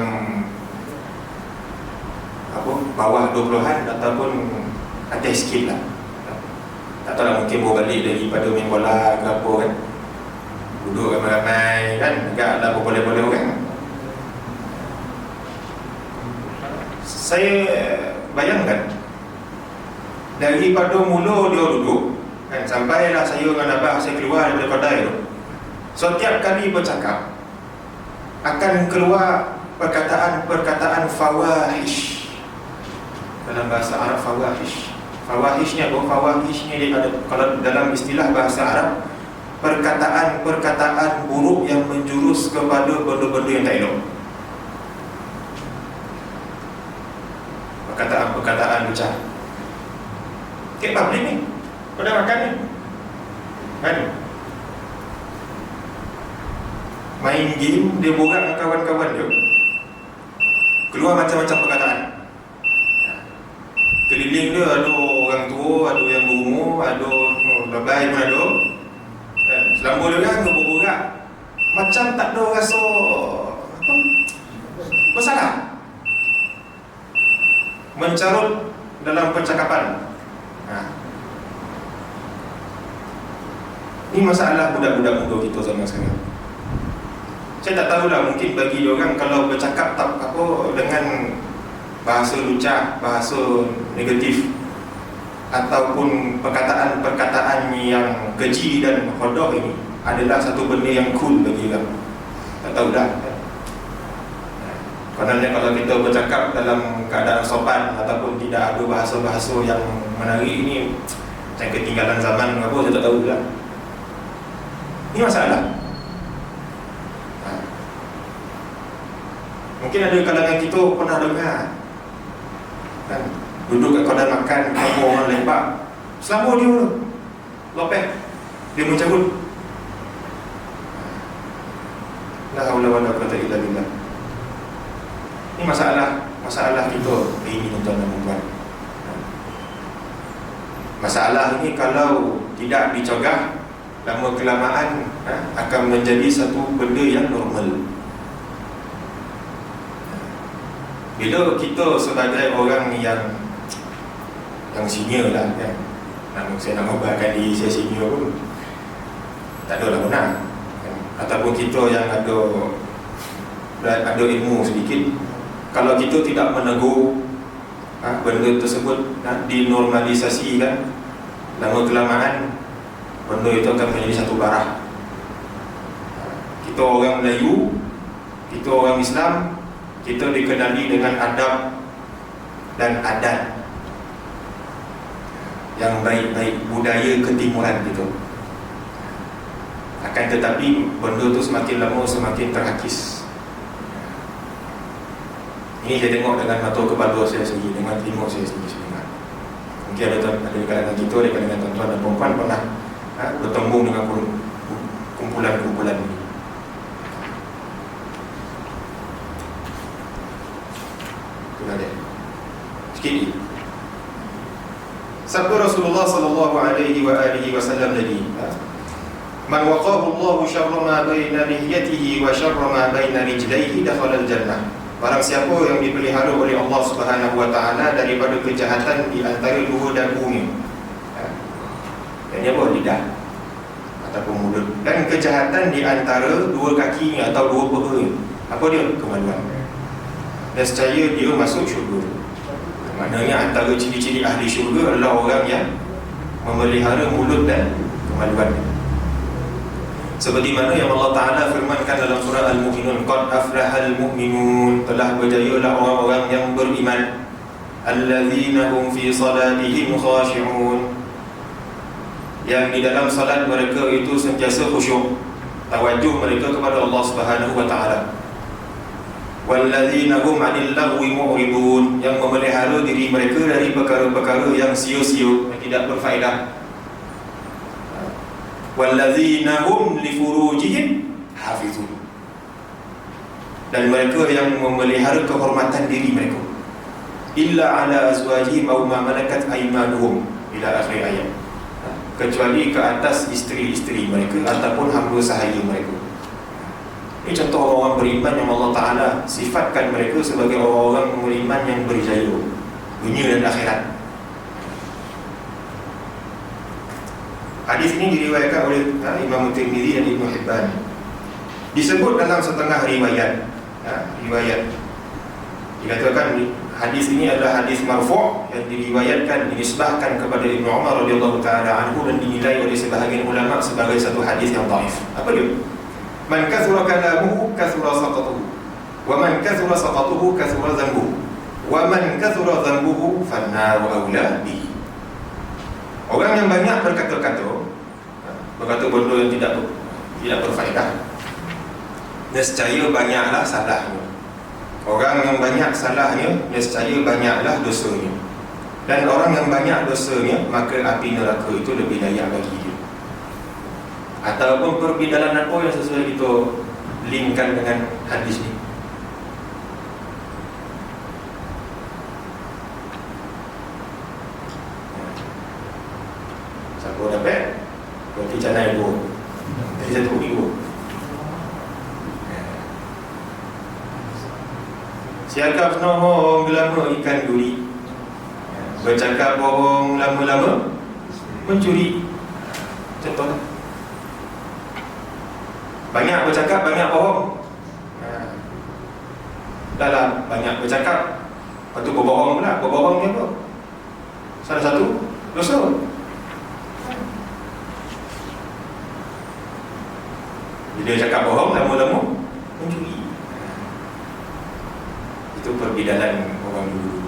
A: bawah 20-an ataupun atas sikit lah. Tak tahu lah, mungkin bawa balik daripada main bola ke apa kan. Duduk ramai-ramai kan, agak lah boleh-boleh orang. Saya bayangkan daripada mula dia duduk kan, sampailah saya dengan abah saya keluar daripada kedai tu, setiap kali bercakap akan keluar perkataan fawahish. Dalam bahasa Arab fawahish, fawahish ni apa? Fawahish ni ada, kalau dalam istilah bahasa Arab, perkataan buruk yang menjurus kepada benda-benda yang tak elok. Perkataan lucah. Kek public ni, pada makan ni kan, main game, dia borak dengan kawan-kawan dia, keluar macam-macam perkataan. Keliling dia ada orang tua, ada yang berumur, ada babai pun ada kan. Selamba dia kan berborak macam tak ada rasa apa bersalah, mencarut dalam percakapan. Ini masalah budak-budak muda kita zaman sekarang. Saya tak tahulah, mungkin bagi orang kalau bercakap tak apa dengan bahasa lucah, bahasa negatif ataupun perkataan-perkataan yang keji dan hodoh ini adalah satu benda yang cool bagi orang. Tak tahulah. Kononnya kalau kita bercakap dalam keadaan sopan ataupun tidak ada bahasa-bahasa yang menarik, ini macam ketinggalan zaman apa, saya tak tahulah. Ini masalah. Mungkin ada kalangan kita pernah dengar kan, duduk kat kedai makan, apa orang lembak, selama dia lopek, dia mencabut. La haula wala quwwata illa billah. Ini masalah kita ini, tuan-tuan dan puan. Masalah ini kalau tidak dicegah, lama kelamaan akan menjadi satu benda yang normal. Bila kita sebagai orang yang senior lah kan, saya nak ngobrolkan diri saya senior pun tak ada lah guna kan? Ataupun kita yang ada ilmu sedikit, kalau kita tidak menegur benda tersebut dinormalisasikan, lama kelamaan benda itu akan menjadi satu barah. Kita orang Melayu, kita orang Islam, kita dikenali dengan adab dan adat yang baik-baik, budaya ketimuran gitu. Akan tetapi benda tu semakin lama semakin terhakis. Ini saya tengok dengan mata kepala saya sendiri, dengan telinga saya sendiri sebenarnya. Mungkin ada kalangan kita, ada kalangan tuan-tuan dan puan pernah bertemu dengan kumpulan-kumpulan ini. Sikit ni sabda Rasulullah sallallahu alaihi wasallam tadi, man waqahu Allahu syarra ma baina lihyatihi wa syarra ma baina rijlaihi dakhala al-jannah Barang siapa yang dipelihara oleh Allah Subhanahu wa ta'ala daripada kejahatan di antara dua dagunya, yang apa? Lidah ataupun mulut, dan kejahatan di antara dua kakinya atau dua pahanya, apa dia? Kemaluan. Dan secaya dia masuk syurga. Maknanya antara ciri-ciri ahli syurga adalah orang yang memelihara mulut dan kemaluan. Seperti mana yang Allah Ta'ala firmankan dalam surah Al-Mu'minun, qad aflahal mu'minun, telah berjayalah orang-orang yang beriman, allazina hum fi salatihim khashi'un, yang di dalam salat mereka itu sentiasa khusyuk, tawajuh mereka kepada Allah Subhanahu wa ta'ala. Wallazina hum 'anil lagwi mu'ridun, yang memelihara diri mereka dari perkara-perkara yang sia-sia, yang tidak berfaedah. Wallazina hum li furujihim hafizun, dan mereka yang memelihara kehormatan diri mereka, illa ala azwajihim aw ma malakat aymanuhum, ila akhir ayat, kecuali ke atas isteri-isteri mereka ataupun hamba sahaya mereka. Ini contoh orang-orang beriman yang Allah Ta'ala sifatkan mereka sebagai orang-orang beriman yang berjaya dunia dan akhirat. Hadis ini diriwayatkan oleh Imam Tirmizi dan Ibnu Hibban. Disebut dalam setengah riwayat, riwayat dikatakan hadis ini adalah hadis marfu' yang diriwayatkan, dinisbahkan kepada Ibnu Umar radhiyallahu ta'ala anhu, dan dinilai oleh sebahagian ulama sebagai satu hadis yang dhaif. Apa dia? Man kathura kalamuhu kathura saqatuhu, wa man kathura saqatuhu kathura dhanbuhu, wa man kathura dhanbuhu fan-naru awla bihi. Orang yang banyak berkata-kata, berkata benda yang tidak berfaedah, nescaya banyaklah salahnya. Orang yang banyak salahnya, nescaya banyaklah dosanya. Dan orang yang banyak dosanya, maka api neraka itu lebih layak bagi dia. Ataupun perbedaan apa yang sesuai kita linkkan dengan hadis ni? Siapa dapat? Berarti canai dua. Jadi satu minggu. Siakap senohong lama ikan duri, bercakap bohong lama-lama mencuri. Contohnya, banyak bercakap, banyak bohong. Dah lah, banyak bercakap, lepas tu berbohong pula. Berbohong ni apa? Salah satu dosa. Bila cakap bohong, lama-lama mencuri. Itu perbedaan orang dulu.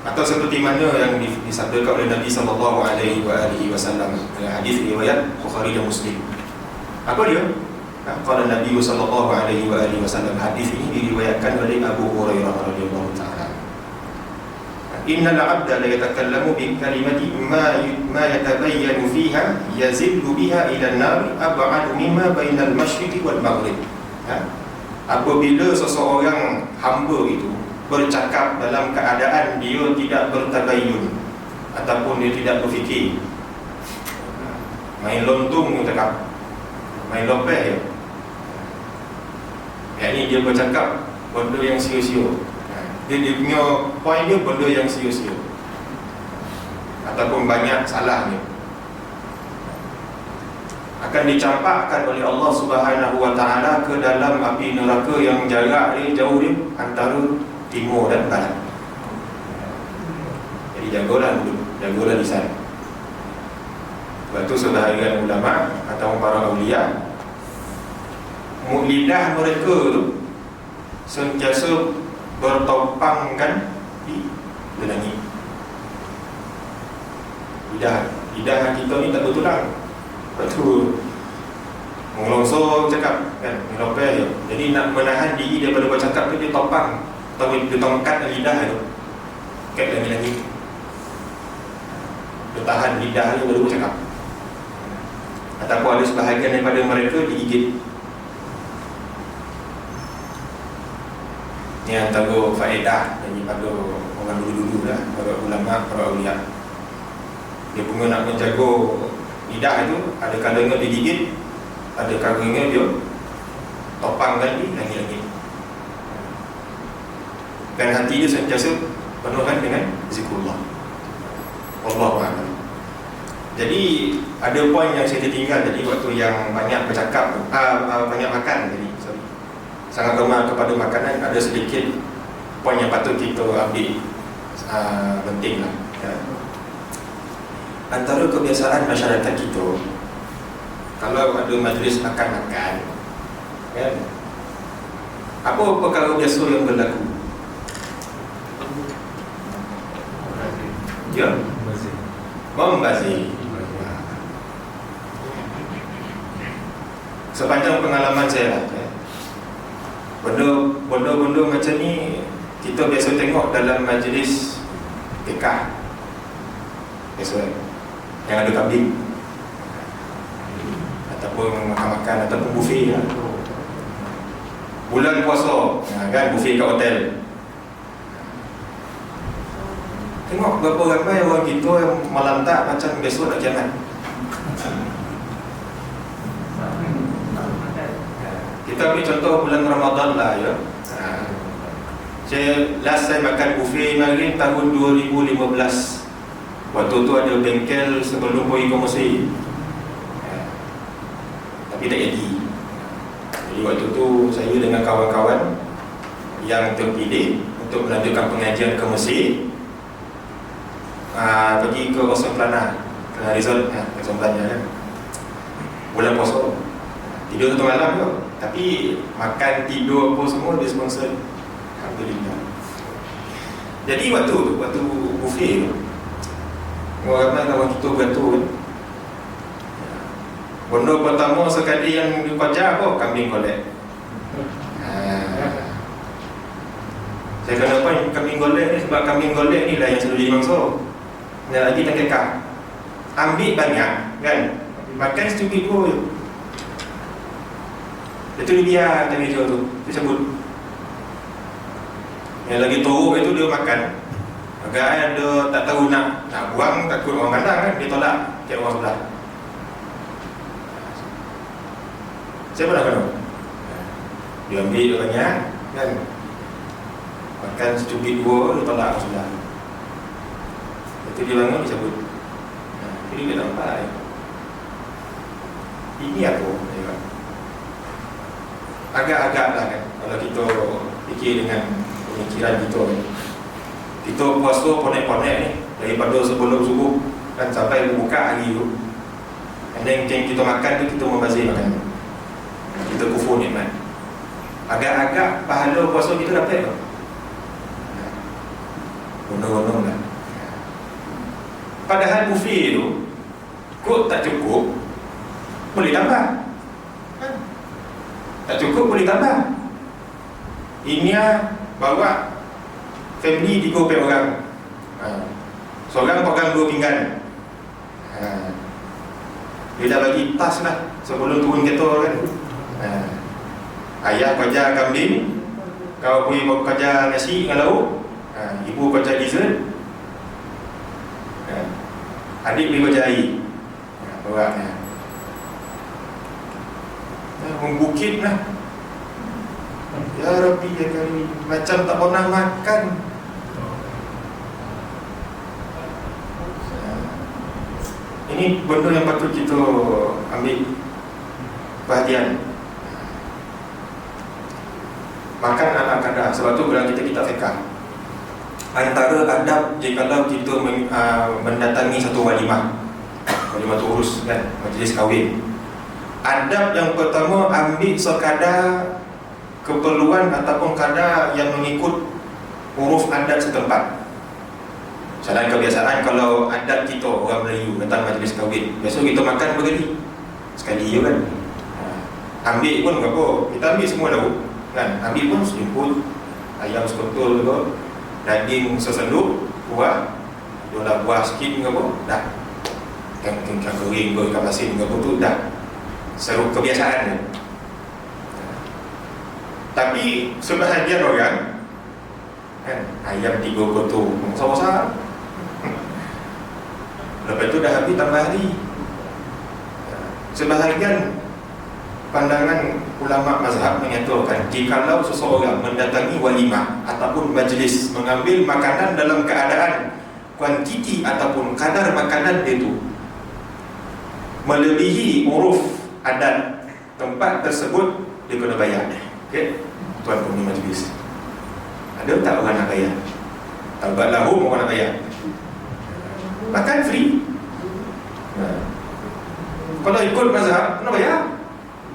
A: Atau seperti mana yang disabdakan oleh Nabi SAW dalam hadis riwayat Bukhari dan Muslim. Apa dia? Qala Nabi SAW, hadis ini diriwayatkan oleh Abu Hurairah radhiyallahu ta'ala. Innal 'abda la yatakallamu bi kalimati ma yatabayyanu fiha yazillu biha ila an-nar ab'ad mimma bainal masyriqi wal maghrib. Apabila seseorang hamba itu bercakap dalam keadaan dia tidak bertabayyun ataupun dia tidak berfikir, main lontung cakap, main lopeh je, yakni dia bercakap benda yang sia-sia. Dia punya point dia benda yang sia-sia ataupun banyak salahnya, akan dicampakkan oleh Allah Subhanahu wa ta'ala ke dalam api neraka yang jarak dia jauh dia antara timur dan barat. Jadi jagalah di sana. Sebab tu sebahagian ulama atau para awliya, lidah mereka tu sentiasa bertopangkan di langit. Lidah kita ni tak bertulang. Lepas tu mengelongsor cakap kan, melopeh je. Jadi nak menahan diri daripada bercakap tu, dia topang atau dia tongkat lidah tu kat langit-langit. Dia tahan lidah dia baru bercakap. Ataupun ada sebahagian daripada mereka digigit. Ini antara faedah daripada orang dulu-dulu lah, para ulama, para awliya. Dia punya nak menjaga lidah itu, ada kalanya dia gigit, ada kalanya dia topangkan di langit-langit. Dan hati dia sentiasa penuhkan dengan zikrullah. Wallahu a'lam. Jadi ada poin yang saya tertinggal tadi waktu yang banyak bercakap, banyak makan tadi. Sorry. Sangat gemar kepada makanan. Ada sedikit poin yang patut kita ambil penting lah. Ya. Antara kebiasaan masyarakat kita, kalau ada majlis makan-makan, kan, apa perkara biasa yang berlaku? Ya, membazir. Sepanjang pengalaman saya lah, ya, benda-benda macam ni kita biasa tengok dalam majlis nikah, biasa yang ada kambing ataupun makan-makan ataupun buffet lah. Bulan puasa, kan, buffet kat hotel. Tengok berapa ramai orang kita yang malam tak macam besok nak kiamat. Kita ambil contoh bulan Ramadan lah, ya. Saya makan buffet maghrib tahun 2015. Waktu tu ada bengkel sebelum pergi ke Mesir. Tapi tak jadi. Jadi waktu tu saya dengan kawan-kawan yang terpilih untuk melanjutkan pengajian ke Mesir, pergi ke Rosan Plana, Plana Resort, Rosan Plana, kan. Bulan puasa. Tidur satu malam tu. Tapi makan, tidur apa semua dia sponsor. Alhamdulillah. Jadi waktu buffet tu, ramai kawan kita beratur, kan. Benda pertama sekali yang dikojar apa? Kambing golek. Saya kena apa kambing golek ni, sebab kambing golek ni lah yang selalu jadi mangsa. Dan lagi tak kekal. Ambil banyak, kan, makan sedikit pun. Itu dia biar meja tu, dia cabut. Yang lagi teruk itu dia makan. Agak ada tak tahu nak buang, takut orang pandang, kan, dia tolak kat orang sebelah. Saya pernah kena. Dia ambil banyak, kan, makan secubit dua, dia tolak orang sebelah. Lepas dia bangun, dia cabut. Jadi dia nampak, ini apa? Agak-agak lah, kan, kalau kita fikir dengan pemikiran kita, kan. Kita puasa ponek-ponek ni daripada sebelum subuh, kan, sampai buka hari tu. And then kita makan tu, kita membazir makan. Kita kufur nikmat. Agak-agak pahala puasa kita dapat tak? Gondong-gondong lah. Padahal buffet tu, kok tak cukup, boleh tambah, kan? Tak cukup, boleh tambah. Ini bawa family 3 orang, seorang pegang 2 pinggan. Dia dah bagi tas lah sebelum turun kereta, kan. Ayah kerja kambing, kau pergi kerja nasi dengan lauk, ibu kerja dessert, adik pergi kerja air, bawa membukit lah. Ya Rabbi, ya Karim, macam tak pernah makan. Ini benda yang patut kita ambil perhatian. Makan ala kadar. Sebab tu bila kita fiqah, antara adab jikalau kita mendatangi satu walimah tu urus, kan, majlis kahwin, adab yang pertama, ambil sekadar keperluan ataupun kadar yang mengikut huruf adat setempat. Salah kebiasaan kalau adat kita orang Melayu datang majlis kahwin, biasa kita makan berkali sekali je, kan. Ambil pun berapa, kita ambil semua lauk, kan. Ambil pun sejemput, ayam sekotol ke, daging sesenduk, buah, dolar buah sikit ke apa, dah. Ikan kering ke, ikan masin ke apa tu, dah. Seru kebiasaan ni. Tapi sebahagian orang, kan, ayam 3 kotor, besar-besar. Lepas tu dah habis tambah lagi. Sebahagian pandangan ulama mazhab mengaturkan jikalau seseorang mendatangi walimah ataupun majlis mengambil makanan dalam keadaan kuantiti ataupun kadar makanan itu melebihi uruf adat tempat tersebut, dia kena bayar. Okey, tuan penghuni majlis. Ada tak orang nak bayar? Taubat lahum orang nak bayar. Makan free. Kalau ikut mazhab, kena bayar.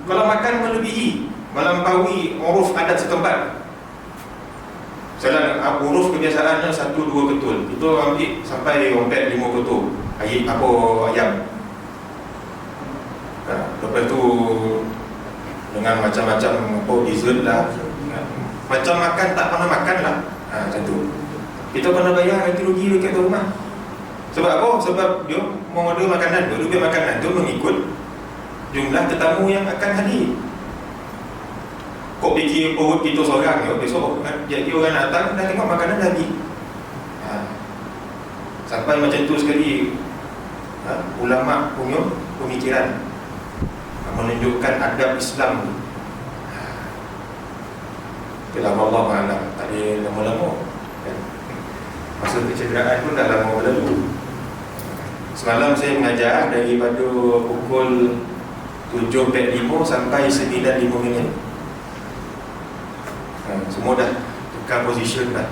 A: Kalau makan melebihi, melampaui uruf adat setempat, misalnya uruf kebiasaannya 1-2 ketul, itu ambil sampai rompet 5 ketul ayam. Lepas tu dengan macam-macam dessert lah, macam makan tak pernah makan lah, macam tu. Kita pernah bayar, nanti rugi dekat rumah. Sebab apa? Sebab dia mau order makanan tu, dia makanan tu mengikut jumlah tetamu yang akan hadir. Kok fikir perut kita seorang ya, besok jadi orang datang dah tengok makanan dah habis. Sampai macam tu sekali ulama punya pemikiran menunjukkan adab Islam tu. Itulah Allah Ta'ala. Tak ada lama-lama kan? Masa kecederaan pun dah lama berlalu. Semalam saya mengajar daripada pukul 7.45 sampai 9.05. Semua dah tukar position dah.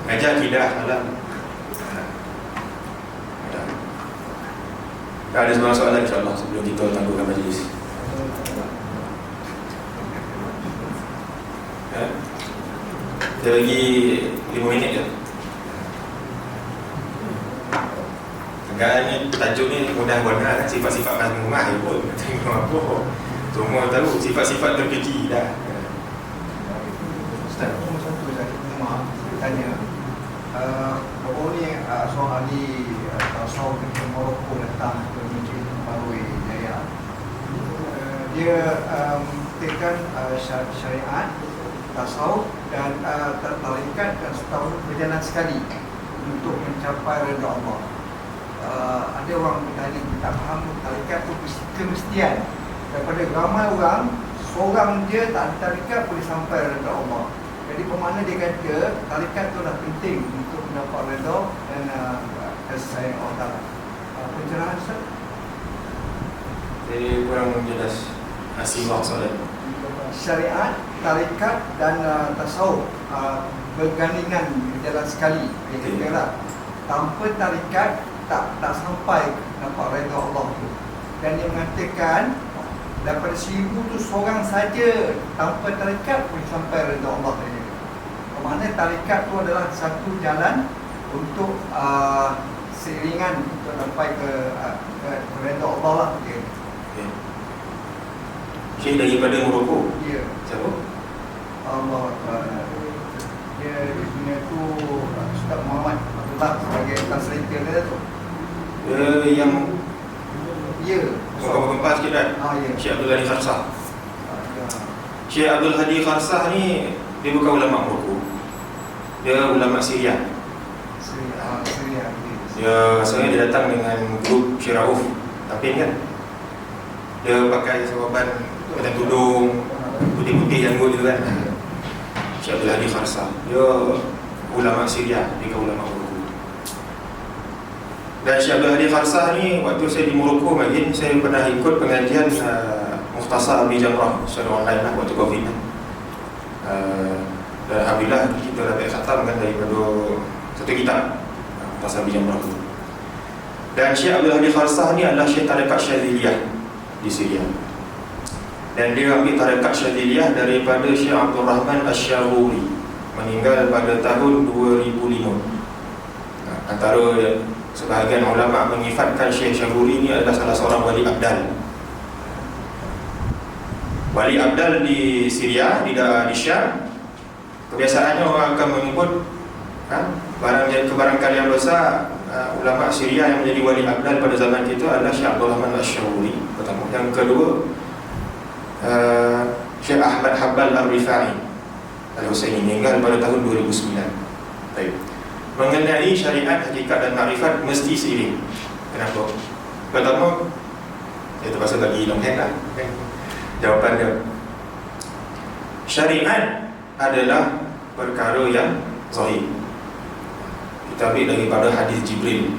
A: Mengajar akidah malam. Ada sebarang soalan insyaAllah sebelum kita tangguhkan majlis. Kita bagi 5 minit je. Sekarang ni tajuk ni mudah benar kan, sifat-sifat mazmumah je pun. Tengok apa semua tahu sifat-sifat terkeji dah.
C: Ustaz, satu lagi maaf tanya. Bapak ni seorang ahli tasawuf di Morocco datang ke Masjid Nabawi Jaya. Dia mengikutkan syariat, tasawuf dan tarikat dan setahun berjalan sekali untuk mencapai redha Allah. Ada orang bertanya, tak faham tarikat itu kemestian. Daripada ramai orang, seorang dia tak ada tarikat boleh sampai redha Allah. Jadi bermakna dia kata tarikat itu dah penting untuk mendapat redha dan kasih sayang Allah. Pencerahan Ustaz?
A: Saya kurang jelas. Asimak soalan.
C: Syariat, tarikat dan tasawuf bergandingan berjalan sekali. Dia kata tanpa tarikat tak sampai dapat redha Allah tu. Dan dia mengatakan daripada 1000 tu seorang saja tanpa tarikat boleh sampai redha Allah tadi. Bermakna tarikat tu adalah satu jalan untuk seiringan untuk sampai ke redha Allah lah. Okay.
A: Syekh daripada Morocco.
C: Ya.
A: Siapa?
C: Allah dia di dunia tu Ustaz Muhammad Abdullah sebagai translator dia tu.
A: Yang
C: Ya.
A: gempa-gempa sikit kan?
C: Ya.
A: Syekh Abdul Hadi Kharsah.
C: Ya.
A: Syekh Abdul Hadi Kharsah ni dia bukan ulama Morocco. Dia ulama Syria.
C: Syria.
A: Dia rasanya dia datang dengan grup Syirauf Tapin kan. Dia pakai serban macam tudung putih-putih yang gitu kan. Syekh Abdul Hadi Kharsah. Dia ulama Syria, dia bukan ulama Morocco. Dan Syekh Abdul Hadi Kharsah ni waktu saya di Morocco lagi, saya pernah ikut pengajian Mukhtasar Abi Jamrah secara online lah waktu Covid lah. Dan Alhamdulillah kita dapat khatam kan daripada satu kitab Mukhtasar Abi Jamrah tu. Dan Syekh Abdul Hadi Kharsah ni adalah Syekh Tarekat Syadziliyah di Syria. Dan dia ambil tarekat Syadziliyah daripada Syekh Abdul Rahman Asy-Syaruri, meninggal pada tahun 2005. Antara sebahagian ulama menyifatkan Syekh Syaruri ini adalah salah seorang wali abdal. Wali abdal di Syria, di Syam. Kebiasaannya orang akan menyebut kebarangkalian besar ulama Syria yang menjadi wali abdal pada zaman itu adalah Syekh Abdul Rahman Asy-Syaruri pertama. Yang kedua Syekh Ahmad Habbal Ar-Rifai Al-Husaini, meninggal pada tahun 2009. Baik. Mengenai syariat, hakikat dan makrifat mesti seiring. Kenapa? Pertama, saya terpaksa bagi long hand lah. Jawapan dia Syariat adalah perkara yang zahir. Kita ambil daripada hadis Jibril,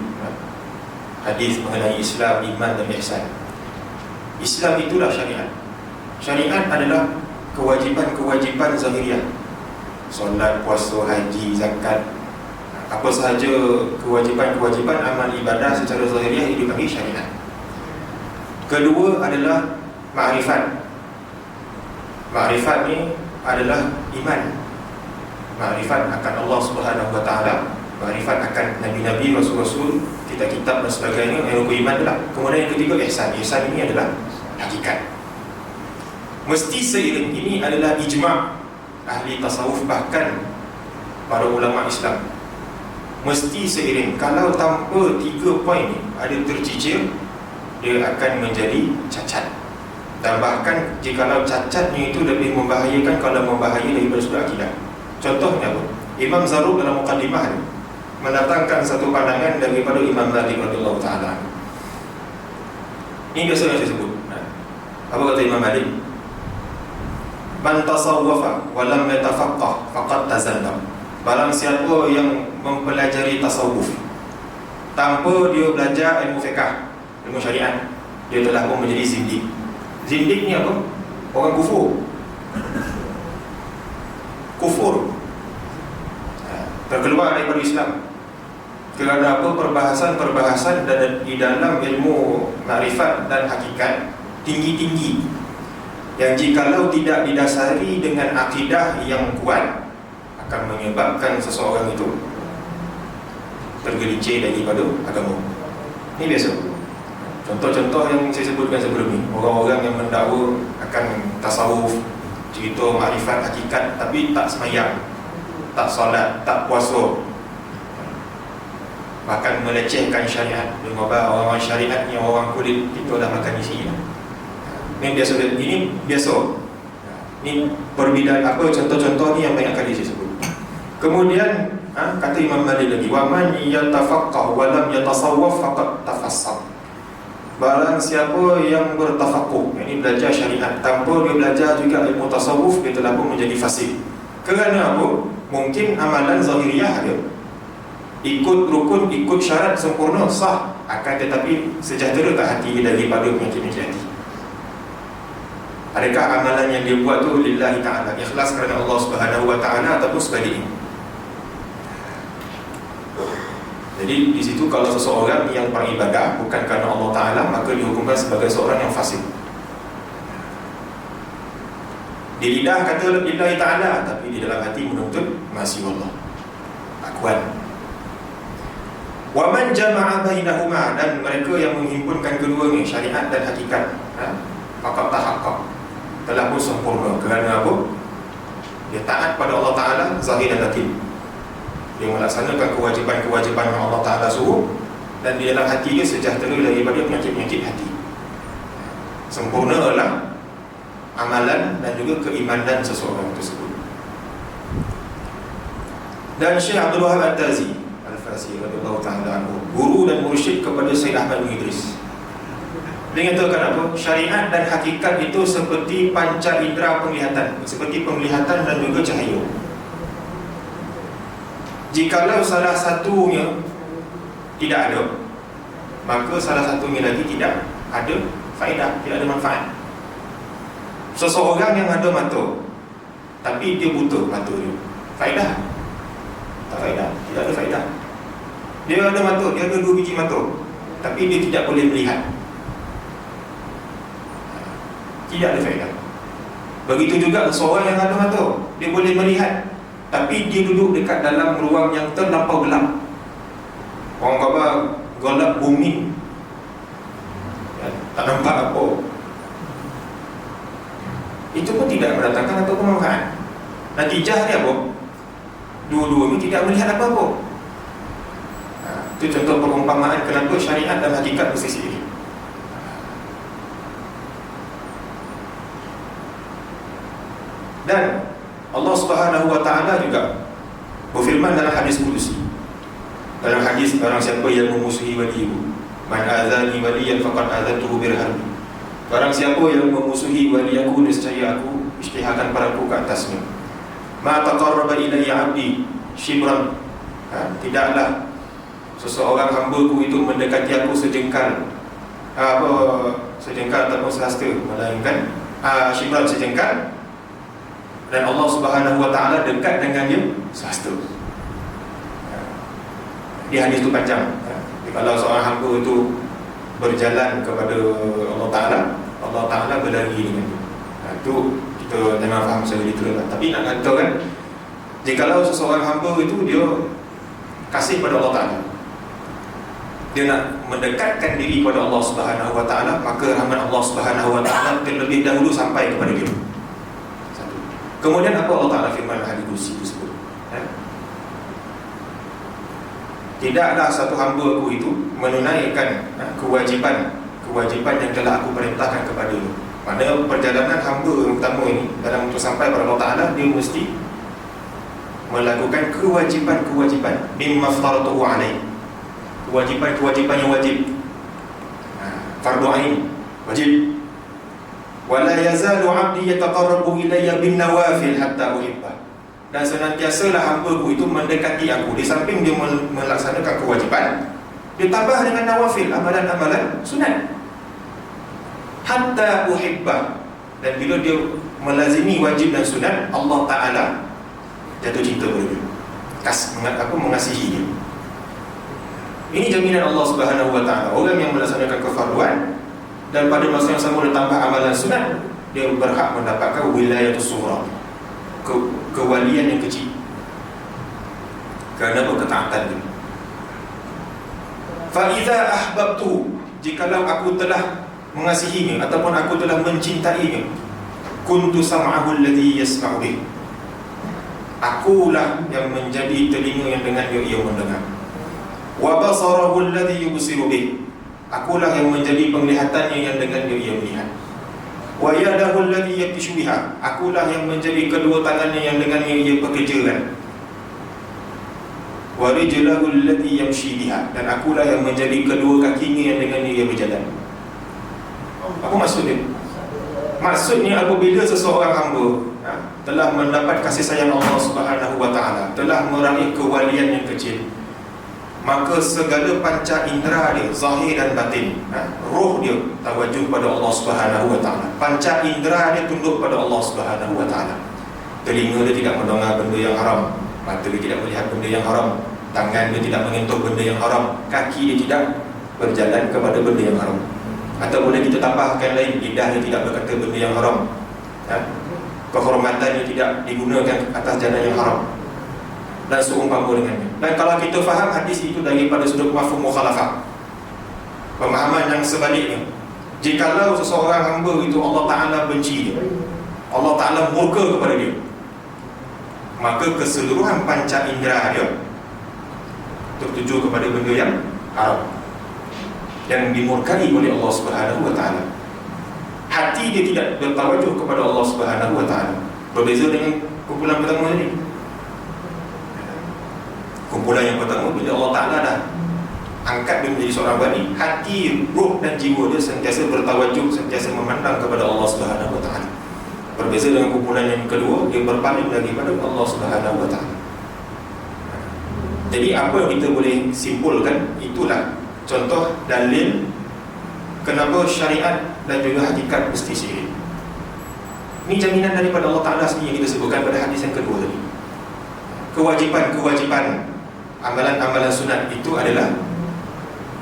A: hadis mengenai Islam, iman dan ihsan. Islam itulah syariat. Syariat adalah kewajipan-kewajipan zahiriah. Solat, puasa, haji, zakat, apa sahaja kewajipan-kewajipan amal ibadah secara zahiriah itu dipanggil syariat. Kedua adalah ma'rifat. Ma'rifat ni adalah iman. Ma'rifat akan Allah Subhanahu Wa Taala, ma'rifat akan nabi-nabi, rasul-rasul, kitab-kitab dan sebagainya, yang rukun iman adalah. Kemudian yang ketiga ihsan. Ihsan ini adalah hakikat. Mesti seiring, ini adalah ijma' ahli tasawuf, bahkan para ulama Islam. Mesti seiring. Kalau tanpa 3 poin ni ada tercicir, dia akan menjadi cacat. Dan bahkan jikalau cacatnya itu lebih membahayakan kalau membahayai daripada sudut akidah. Contohnya apa? Imam Zarruq dalam Muqaddimah mendatangkan satu pandangan daripada Imam Malik radhiyallahu ta'ala. Ini biasa yang saya sebut. Apa kata Imam Malik? Man tasawwafa wa lam yatafaqqah faqad tazallam. Barang siapa yang mempelajari tasawuf tanpa dia belajar ilmu fiqh, ilmu syariat, dia telah pun menjadi zindik. Zindik ni apa? Orang kufur. Kufur, terkeluar daripada Islam. Kerana apa? Perbahasan di dalam ilmu makrifat dan hakikat tinggi-tinggi, yang jikalau tidak didasari dengan akidah yang kuat akan menyebabkan seseorang itu tergelincir daripada agama. Ini biasa. Contoh-contoh yang saya sebutkan sebelum ni, orang-orang yang mendakwa akan tasawuf, cerita makrifat hakikat, tapi tak semayang, tak solat, tak puasa, bahkan melecehkan syariat. Orang-orang syariat ni orang kulit, kita dah makan isi. Ini biasa. Ini perbedaan apa, contoh-contoh ni yang banyak kali saya sebut. Kemudian kata Imam Malik lagi, wa man yatafaqqah wa lam yatasawwaf faqad tafassaq. Barang siapa yang bertafakuh, ini belajar syariat, tanpa dia belajar juga ilmu tasawuf, dia telah pun menjadi fasik. Kerana apa? Mungkin amalan zahiriah dia, ikut rukun, ikut syarat sempurna, sah, akan tetapi sejahtera tak hati daripada penyakit-penyakit hati. Adakah amalan yang dia buat tu lillahi ta'ala, ikhlas kerana Allah Subhanahu Wa Ta'ala, ataupun sebaliknya? Jadi di situ kalau seseorang yang beribadah bukan kerana Allah Ta'ala, maka dihukumkan sebagai seorang yang fasik. Di lidah kata lillahi ta'ala, tapi di dalam hati menuntut masih Allah, akuan. Wa man jama'a bainahuma, dan mereka yang menghimpunkan keduanya, syariat dan hakikat, faqad tahaqqaq, telah pun sempurna. Kerana apa? Dia taat pada Allah Ta'ala zahir dan batin. Dia melaksanakan kewajipan-kewajipan yang Allah Ta'ala suruh, dan di dalam hati dia sejahtera daripada penyakit-penyakit hati. Sempurna adalah amalan dan juga keimanan seseorang tersebut. Dan Syekh Abdul Wahab At-Tazi Al-Fasi radhiyallahu ta'ala anhu, guru dan mursyid kepada Syekh Ahmad bin Idris, dia katakan apa? Syariat dan hakikat itu seperti panca indera penglihatan, seperti penglihatan dan juga cahaya. Jikalau salah satunya tidak ada, maka salah satunya lagi tidak ada faedah, tidak ada manfaat. Seseorang yang ada mata tapi dia buta mata dia, faedah? Tak faedah, tidak ada faedah. Dia ada mata, dia ada 2 biji mata, tapi dia tidak boleh melihat, tidak ada faedah. Begitu juga seorang yang ada mata, dia boleh melihat, tapi dia duduk dekat dalam ruang yang terlampau gelap. Orang kata gelap bumi, tak nampak apa, itu pun tidak mendatangkan ataupun manfaat. Natijah dia apa? Dua-dua ini tidak melihat apa-apa. Itu contoh perumpamaan kenapa syariat dan hakikat mesti seiring. Dan Allah Subhanahu Wa Ta'ala juga berfirman dalam hadis qudusi, dalam hadis, barang siapa yang memusuhi waliku, man azani waliyan faqad azantuhu birharbi. Barang siapa yang memusuhi wali aku, nescaya aku isytiharkan padaku ke atasnya. Ma taqarraba ilayya 'abdi shibran. Tidaklah seseorang hamba-Ku itu mendekati aku sejengkal sejengkal ataupun sehasta, melainkan shibran sejengkal, dan Allah Subhanahu wa taala dekat dengan dia sehasta. Di hadis itu panjang. Kalau seorang hamba itu berjalan kepada Allah Ta'ala berlari dengan dia. Itu kita jangan faham secara literal lah. Tapi nak kata kan, jikalau seseorang hamba itu dia kasih pada Allah Ta'ala, dia nak mendekatkan diri kepada Allah Subhanahu wa taala, maka rahmat Allah Subhanahu wa taala terlebih dahulu sampai kepada dia. Satu. Kemudian apa Allah Ta'ala firman hadis kursi tersebut? Tidaklah satu hamba-Ku itu menunaikan kewajipan yang telah Aku perintahkan kepada-Nya. Pada perjalanan hamba yang pertama ini, dalam untuk sampai kepada Allah Ta'ala, dia mesti melakukan kewajipan mimma aftaratuhu alaih, kewajipan yang wajib, fardu ain, wajib. Wala yazalu 'abdi yataqarrabu ilayya bin nawafil hatta uhibbah. Dan senantiasalah hamba-Ku itu mendekati Aku. Di samping dia melaksanakan kewajipan, dia tambah dengan nawafil, amalan-amalan sunat, hatta uhibbah. Dan bila dia melazimi wajib dan sunat, Allah Ta'ala jatuh cinta pada dia, mengasihi dia. Ini jaminan Allah Subhanahu wa taala. Orang yang melaksanakan kefarduan dan pada masa yang sama dia tambah amalan sunat, dia berhak mendapatkan wilayatus sughra, kewalian yang kecil, kerana ketaatan dia. Fa idza ahbabtu, jikalau aku telah mengasihinya ataupun aku telah mencintainya, kuntu sam'ahu alladhi yasma'u bih, akulah yang menjadi telinga yang dengan ia mendengar. Wa basarahu alladhi yubsiru bih, akulah yang menjadi penglihatannya yang dengan ia melihat. Wa yadahu allati yabtishu biha, akulah yang menjadi kedua tangannya yang dengannya ia bekerjakan. Wa rijlahu allati yamshi biha, dan akulah yang menjadi kedua kakinya yang dengannya ia berjalan. Apa maksudnya? Maksudnya apabila seseorang hamba telah mendapat kasih sayang Allah Subhanahu wa taala, telah meraih kewalian yang kecil, maka segala panca indera dia, zahir dan batin, roh dia tawajuh pada Allah Subhanahu wa taala. Panca indera dia tunduk pada Allah Subhanahu wa taala. Telinga dia tidak mendengar benda yang haram, mata dia tidak melihat benda yang haram, tangan dia tidak menyentuh benda yang haram, kaki dia tidak berjalan kepada benda yang haram. Atau boleh kita tambahkan lain, lidah dia tidak berkata benda yang haram, kehormatannya tidak digunakan atas jalan yang haram, dan seumpama dengannya. Dan kalau kita faham hadis itu daripada sudut mafhum mukhalafah, pemahaman yang sebaliknya, jikalau seseorang hamba itu Allah Ta'ala benci dia, Allah Ta'ala murka kepada dia, maka keseluruhan panca indera dia tertuju kepada benda yang haram, yang dimurkai oleh Allah Subhanahu wa taala. Hati dia tidak bertawajuh kepada Allah Subhanahu wa taala. Berbeza dengan kumpulan pertama ini. Kumpulan yang pertama, bila Allah Ta'ala dah angkat dia menjadi seorang wali, hati, roh dan jiwa dia sentiasa bertawajuh, sentiasa memandang kepada Allah Subhanahu wa taala. Berbeza dengan kumpulan yang kedua, dia berpaling daripada Allah Subhanahu wa taala. Jadi apa yang kita boleh simpulkan, itulah contoh dalil kenapa syariat dan juga hakikat mesti seiring. Ini jaminan daripada Allah Ta'ala sendiri yang kita sebutkan pada hadis yang kedua tadi. Kewajipan amalan-amalan sunat itu adalah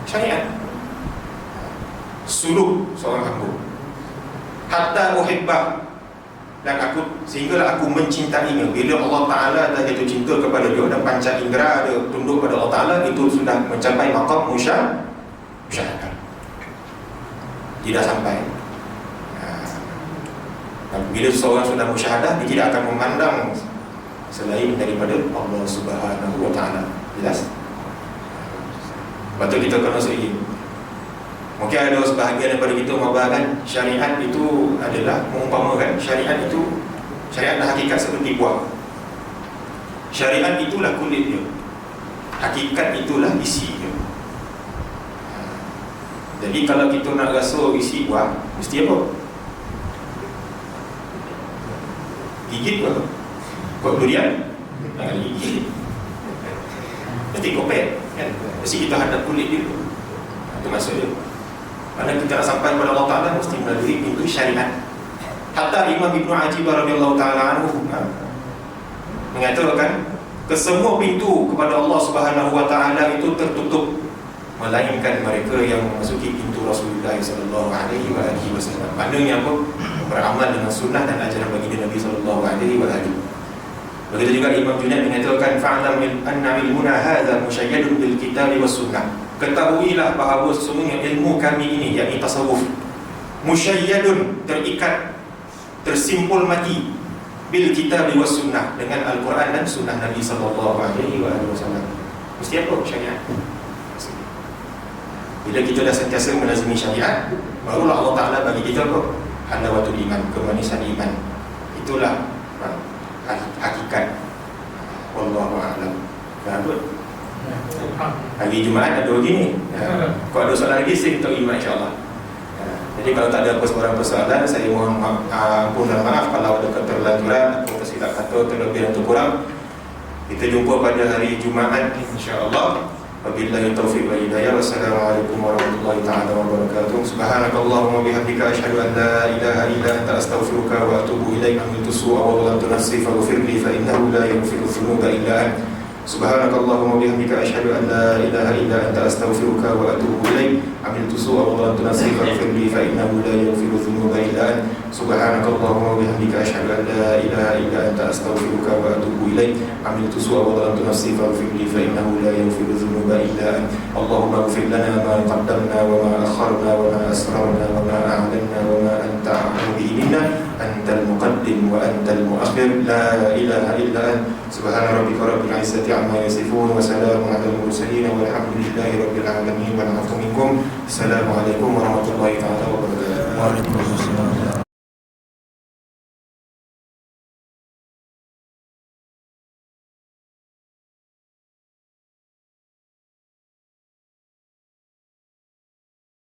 A: syariat. Suluk seorang hamba, hatta uhibbah, dan sehinggalah aku mencintainya. Bila Allah Ta'ala dah jatuh cinta kepada dia dan panca indera dia tunduk pada Allah Ta'ala, itu sudah mencapai maqam musyahadah. Tidak sampai. Bila seseorang sudah musyahadah, dia tidak akan memandang selain daripada Allah Subhanahu wa taala. Jelas? Betul, kita kena seiring. Mungkin ada sebahagian daripada kita membahagikan syariat itu adalah mengumpamakan syariat adalah hakikat seperti buah. Syariat itulah kulit dia, hakikat itulah isi dia. Jadi kalau kita nak rasa isi buah, mesti apa? Gigit apa? Kok durian? Jangan gigit. Mesti kopek kan? Mesti kita hadap kulit dia. Itu maksud dia. Karena kita nak sampai kepada Allah Ta'ala mesti melalui pintu syariat. Hatta Imam Ibn Ajib radhiyallahu ta'ala anhu mengatakan kesemua pintu kepada Allah Subhanahu wa ta'ala itu tertutup melainkan mereka yang memasuki pintu Rasulullah sallallahu alaihi wasallam. Maknanya apa? Beramal dengan sunnah dan ajaran baginda Nabi sallallahu alaihi wasallam. Begitu juga Imam Junaid mengatakan fa'lam anna ilmuna hadza musyayyadun bil kitab was sunnah. Ketahuilah bahawa sesungguhnya ilmu kami ini, yakni tasawuf, musyayyadun, terikat, tersimpul mati, bil kitab was sunnah, dengan Al-Quran dan sunnah Nabi sallallahu alaihi wasallam. Mesti apa? Syariat. Bila kita dah sentiasa melazimi syariat, barulah Allah Ta'ala bagi kita apa? Halawatul iman, kemanisan iman. Itulah hakikat. Wallahu a'lam. Bagus. Hari Jumaat ada begini. Kalau ada soalan lagi, saya minta iman insyaAllah. Jadi kalau tak ada sebarang persoalan, saya mohon ampun dan maaf kalau ada keterlanjuran atau tersilap kata, terlebih atau kurang. Kita jumpa pada hari Jumaat insyaAllah. Wabillahi taufiq wal hidayah. Wassalamualaikum warahmatullahi ta'ala wabarakatuh. Subhanakallahumma bihamdika asyhadu an la ilaha illa anta astaghfiruka wa atubu ilaik. Amiltu su'a wa dhalamtu nafsi faghfir li fa innahu la yaghfiru dhunuba illa anta. Subhanakallahumma bihamdika asyhadu an la ilaha illa anta astaghfiruka wa atubu ilaik. Amiltu su'a wa dhalamtu nafsi faghfir li fa innahu la yaghfiru dhunuba illa anta. Subhanakallahumma bihamdika asyhadu an la ilaha illa anta astaghfiruka wa atubu ilaik. Amiltu su'a wa dhalamtu nafsi faghfir li fa innahu la yaghfiru dhunuba illa anta. Allahumma ighfir lana ma qaddamna wa ma akharna wa ma asrarna wa ma a'lanna wa ma anta a'lamu bihi minna. Antal muqaddim wa antal muakhir. La ilaha illa anta. Subhana rabbika rabbil izzati amma yasifun wa salamun alal mursalin walhamdulillahi rabbil alamin. Wa na'udzu minkum. Assalamualaikum warahmatullahi ta'ala wabarakatuh.
B: Waalaikumsalam.